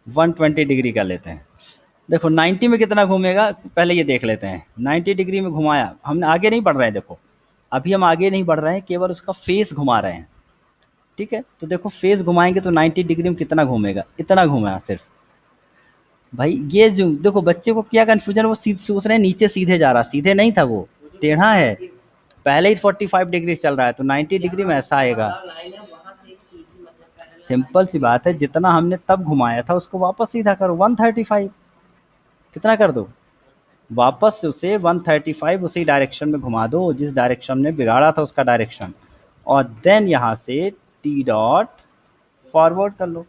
120 डिग्री कर लेते हैं। देखो 90 में कितना घूमेगा पहले ये देख लेते हैं। 90 डिग्री में घुमाया हमने, आगे नहीं बढ़ रहे हैं। देखो अभी हम आगे नहीं बढ़ रहे हैं, केवल उसका फेस घुमा रहे हैं। ठीक है, तो देखो फेस घुमाएंगे तो 90 डिग्री में कितना घूमेगा? इतना घूमा सिर्फ। भाई ये जो देखो बच्चे को क्या कन्फ्यूजन, वो सीधे सोच रहे हैं नीचे सीधे जा रहा, सीधे नहीं था वो, टेढ़ा है। पहले ही 45 डिग्री चल रहा है, तो 90 डिग्री में ऐसा आएगा। लाइन है वहां से एक सीधी मतलब पैरेलल सिंपल सी बात है, जितना हमने तब घुमाया था उसको वापस सीधा करो 135। कितना कर दो? वापस से उसे 135 उसी डायरेक्शन में घुमा दो जिस डायरेक्शन में बिगाड़ा था, उसका डायरेक्शन। और देन यहाँ से टी डॉट फॉरवर्ड कर लो।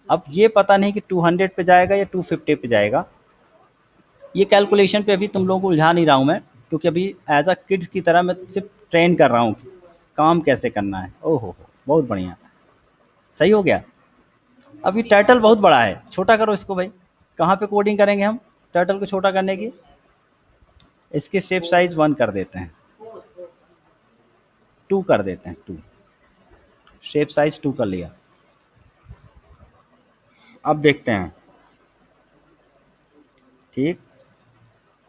अब ये पता नहीं कि 200 पे जाएगा या 250 पे जाएगा। ये कैलकुलेशन पे अभी तुम लोगों को उलझा नहीं रहा हूँ मैं, क्योंकि अभी एज अ किड्स की तरह मैं सिर्फ ट्रेन कर रहा हूँ कि काम कैसे करना है। ओहो हो, बहुत बढ़िया, सही हो गया। अभी टाइटल बहुत बड़ा है, छोटा करो इसको भाई। कहाँ पे कोडिंग करेंगे हम टाइटल को छोटा करने की? इसकी शेप साइज 1 कर देते हैं, 2 कर देते हैं, 2। शेप साइज 2 कर लिया। अब देखते हैं। ठीक,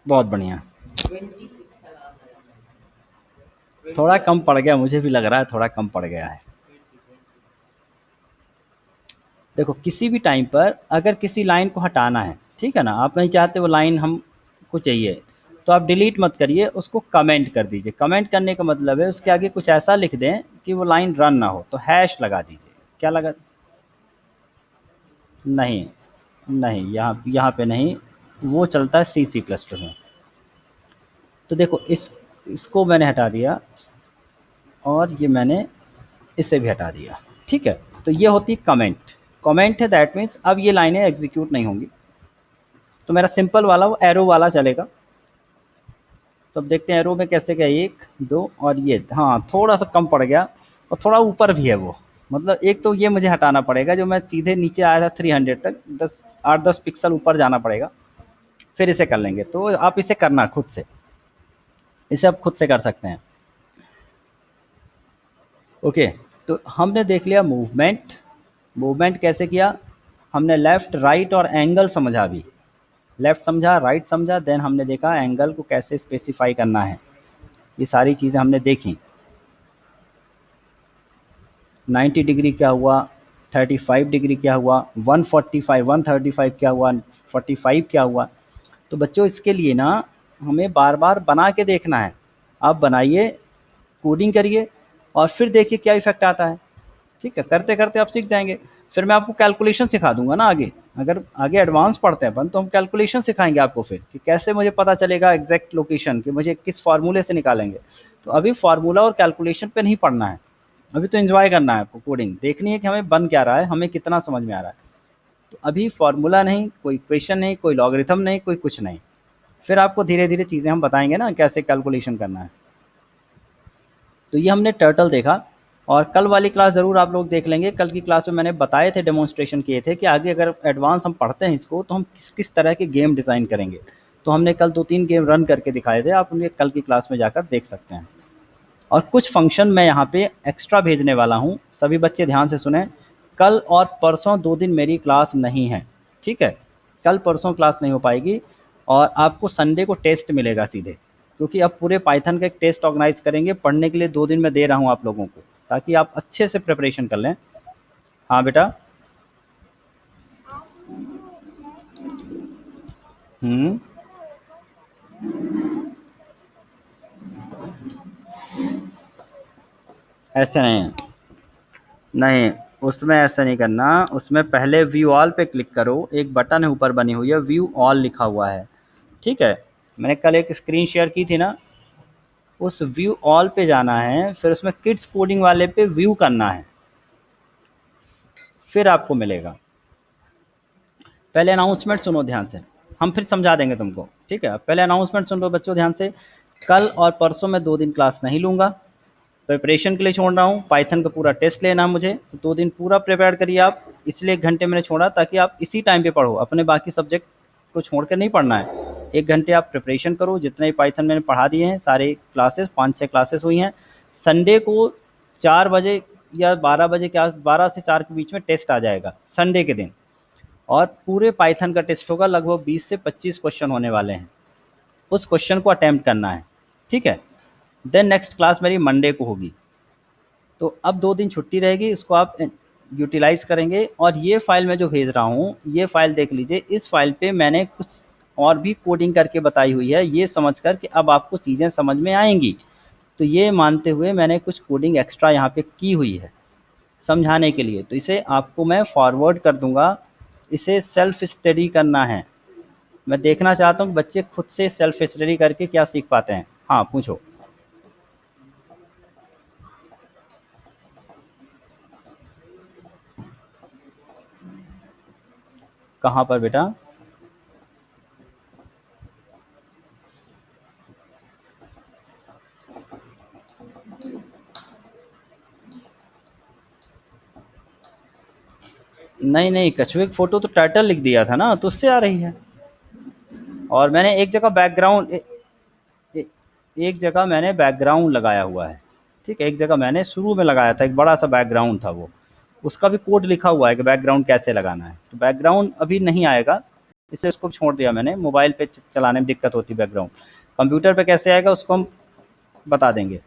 बहुत बढ़िया। 20 पिक्सल आ गया। थोड़ा कम पड़ गया, मुझे भी लग रहा है थोड़ा कम पड़ गया है। देखो किसी भी टाइम पर अगर किसी लाइन को हटाना है, ठीक है ना, आप नहीं चाहते वो लाइन हमको चाहिए, तो आप डिलीट मत करिए, उसको कमेंट कर दीजिए। कमेंट करने का मतलब है उसके आगे कुछ ऐसा लिख दें कि वो लाइन रन ना हो, तो हैश लगा दीजिए। क्या लगा? नहीं, नहीं, यहाँ यहाँ पे नहीं, वो चलता है सी प्लस प्लस में। तो देखो इसको मैंने हटा दिया, और ये मैंने इसे भी हटा दिया। ठीक है, तो ये होती कमेंट। कमेंट है, दैट मीन्स अब ये लाइनें एग्जीक्यूट नहीं होंगी, तो मेरा सिंपल वाला वो एरो वाला चलेगा। तो अब देखते हैं एरो में कैसे क्या, 1 2, और ये हाँ थोड़ा सा कम पड़ गया, और थोड़ा ऊपर भी है वो। मतलब एक तो ये मुझे हटाना पड़ेगा, जो मैं सीधे नीचे आया था 300 तक, 8-10 पिक्सल ऊपर जाना पड़ेगा, फिर इसे कर लेंगे। तो आप इसे करना खुद से, इसे आप खुद से कर सकते हैं। ओके, तो हमने देख लिया मूवमेंट। मूवमेंट कैसे किया हमने? लेफ़्ट राइट और एंगल समझा भी। लेफ़्ट समझा, राइट समझा, देन हमने देखा एंगल को कैसे स्पेसिफाई करना है। ये सारी चीज़ें हमने देखी। 90 डिग्री क्या हुआ, 35 डिग्री क्या हुआ, 145, 135 क्या हुआ, 45 क्या हुआ। तो बच्चों इसके लिए ना हमें बार बार बना के देखना है। आप बनाइए, कोडिंग करिए और फिर देखिए क्या इफेक्ट आता है। ठीक है, करते करते आप सीख जाएंगे। फिर मैं आपको कैलकुलेशन सिखा दूंगा ना आगे। अगर आगे एडवांस पढ़ते हैं अपन तो हम कैलकुलेशन सिखाएंगे आपको फिर कि कैसे मुझे पता चलेगा एग्जैक्ट लोकेशन, कि मुझे किस फार्मूले से निकालेंगे। तो अभी फार्मूला और कैलकुलेशन पे नहीं पढ़ना है, अभी तो एंजॉय करना है आपको। कोडिंग देखनी है कि हमें बन क्या रहा है, हमें कितना समझ में आ रहा है। तो अभी फार्मूला नहीं, कोई इक्वेशन नहीं, कोई लॉगरिथम नहीं, कोई कुछ नहीं। फिर आपको धीरे धीरे चीज़ें हम बताएंगे ना कैसे कैलकुलेशन करना है। तो ये हमने टर्टल देखा। और कल वाली क्लास ज़रूर आप लोग देख लेंगे। कल की क्लास में मैंने बताए थे, डेमोन्स्ट्रेशन किए थे कि आगे अगर एडवांस हम पढ़ते हैं इसको तो हम किस किस तरह के गेम डिज़ाइन करेंगे। तो हमने कल 2-3 गेम रन करके दिखाए थे, आप उन्हें कल की क्लास में जाकर देख सकते हैं। और कुछ फंक्शन मैं यहाँ पे एक्स्ट्रा भेजने वाला हूँ, सभी बच्चे ध्यान से सुने। कल और परसों 2 दिन मेरी क्लास नहीं है, ठीक है। कल परसों क्लास नहीं हो पाएगी और आपको संडे को टेस्ट मिलेगा सीधे, क्योंकि अब पूरे पाइथन का एक टेस्ट ऑर्गेनाइज करेंगे। पढ़ने के लिए 2 दिन मैं दे रहा हूँ आप लोगों को, ताकि आप अच्छे से प्रिपरेशन कर लें। हाँ बेटा। हम्म। ऐसे नहीं है, नहीं, उसमें ऐसा नहीं करना। उसमें पहले व्यू ऑल पे क्लिक करो, एक बटन है ऊपर बनी हुई है, व्यू ऑल लिखा हुआ है, ठीक है। मैंने कल एक स्क्रीन शेयर की थी ना, उस व्यू ऑल पे जाना है, फिर उसमें किड्स कोडिंग वाले पे व्यू करना है, फिर आपको मिलेगा। पहले अनाउंसमेंट सुनो ध्यान से, हम फिर समझा देंगे तुमको, ठीक है। पहले अनाउंसमेंट सुन लो बच्चों ध्यान से। कल और परसों में 2 दिन क्लास नहीं लूँगा, प्रिपरेशन के लिए छोड़ रहा हूँ। पाइथन का पूरा टेस्ट लेना है मुझे, तो 2 दिन पूरा प्रिपेयर करिए आप। इसलिए 1 घंटे मैंने छोड़ा ताकि आप इसी टाइम पे पढ़ो, अपने बाकी सब्जेक्ट को छोड़ कर नहीं पढ़ना है। 1 घंटे आप प्रिपरेशन करो, जितने भी पाइथन मैंने पढ़ा दिए हैं सारे क्लासेस, 5-6 क्लासेस हुई हैं। संडे को 4 बजे या 12 बजे के आस 12 से 4 के बीच में टेस्ट आ जाएगा संडे के दिन, और पूरे पाइथन का टेस्ट होगा। लगभग 20 से 25 क्वेश्चन होने वाले हैं, उस क्वेश्चन को अटेम्प्ट करना है, ठीक है। देन नेक्स्ट क्लास मेरी मंडे को होगी। तो अब 2 दिन छुट्टी रहेगी, इसको आप यूटिलाइज़ करेंगे। और ये फ़ाइल मैं जो भेज रहा हूँ, ये फ़ाइल देख लीजिए। इस फ़ाइल पे मैंने कुछ और भी कोडिंग करके बताई हुई है, ये समझ कर कि अब आपको चीज़ें समझ में आएंगी। तो ये मानते हुए मैंने कुछ कोडिंग एक्स्ट्रा यहाँ पे की हुई है समझाने के लिए, तो इसे आपको मैं फॉरवर्ड कर दूंगा। इसे सेल्फ स्टडी करना है। मैं देखना चाहता हूँ बच्चे खुद से सेल्फ स्टडी करके क्या सीख पाते हैं। हाँ पूछो। कहाँ पर बेटा? नहीं नहीं, कछुए की फ़ोटो तो टाइटल लिख दिया था ना, तो उससे आ रही है। और मैंने एक जगह बैकग्राउंड एक जगह मैंने बैकग्राउंड लगाया हुआ है, ठीक है। एक जगह मैंने शुरू में लगाया था, एक बड़ा सा बैकग्राउंड था, वो उसका भी कोड लिखा हुआ है कि बैकग्राउंड कैसे लगाना है। तो बैकग्राउंड अभी नहीं आएगा, इसलिए उसको छोड़ दिया मैंने। मोबाइल पे चलाने में दिक्कत होती है बैकग्राउंड, कंप्यूटर पे कैसे आएगा उसको हम बता देंगे।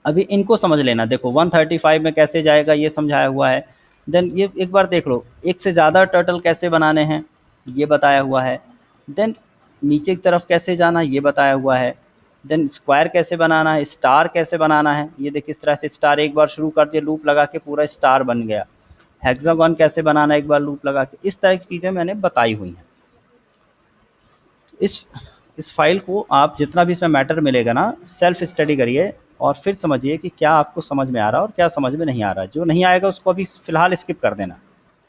अभी इनको समझ लेना। देखो 135 में कैसे जाएगा ये समझाया हुआ है। देन ये एक बार देख लो, एक से ज़्यादा टर्टल कैसे बनाने हैं ये बताया हुआ है। देन नीचे की तरफ कैसे जाना ये बताया हुआ है। देन स्क्वायर कैसे बनाना है, स्टार कैसे बनाना है, ये देखिए इस तरह से स्टार एक बार शुरू कर दिया, लूप लगा के पूरा स्टार बन गया। हेक्सागन कैसे बनाना है, एक बार लूप लगा के। इस तरह की चीज़ें मैंने बताई हुई हैं। इस इस फाइल को आप जितना भी इसमें मैटर मिलेगा ना, सेल्फ स्टडी करिए और फिर समझिए कि क्या आपको समझ में आ रहा है और क्या समझ में नहीं आ रहा है। जो नहीं आएगा उसको अभी फ़िलहाल स्किप कर देना,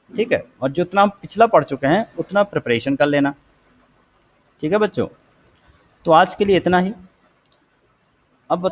ठीक है। और जितना हम पिछला पढ़ चुके हैं उतना प्रिपरेशन कर लेना, ठीक है बच्चों। तो आज के लिए इतना ही। अब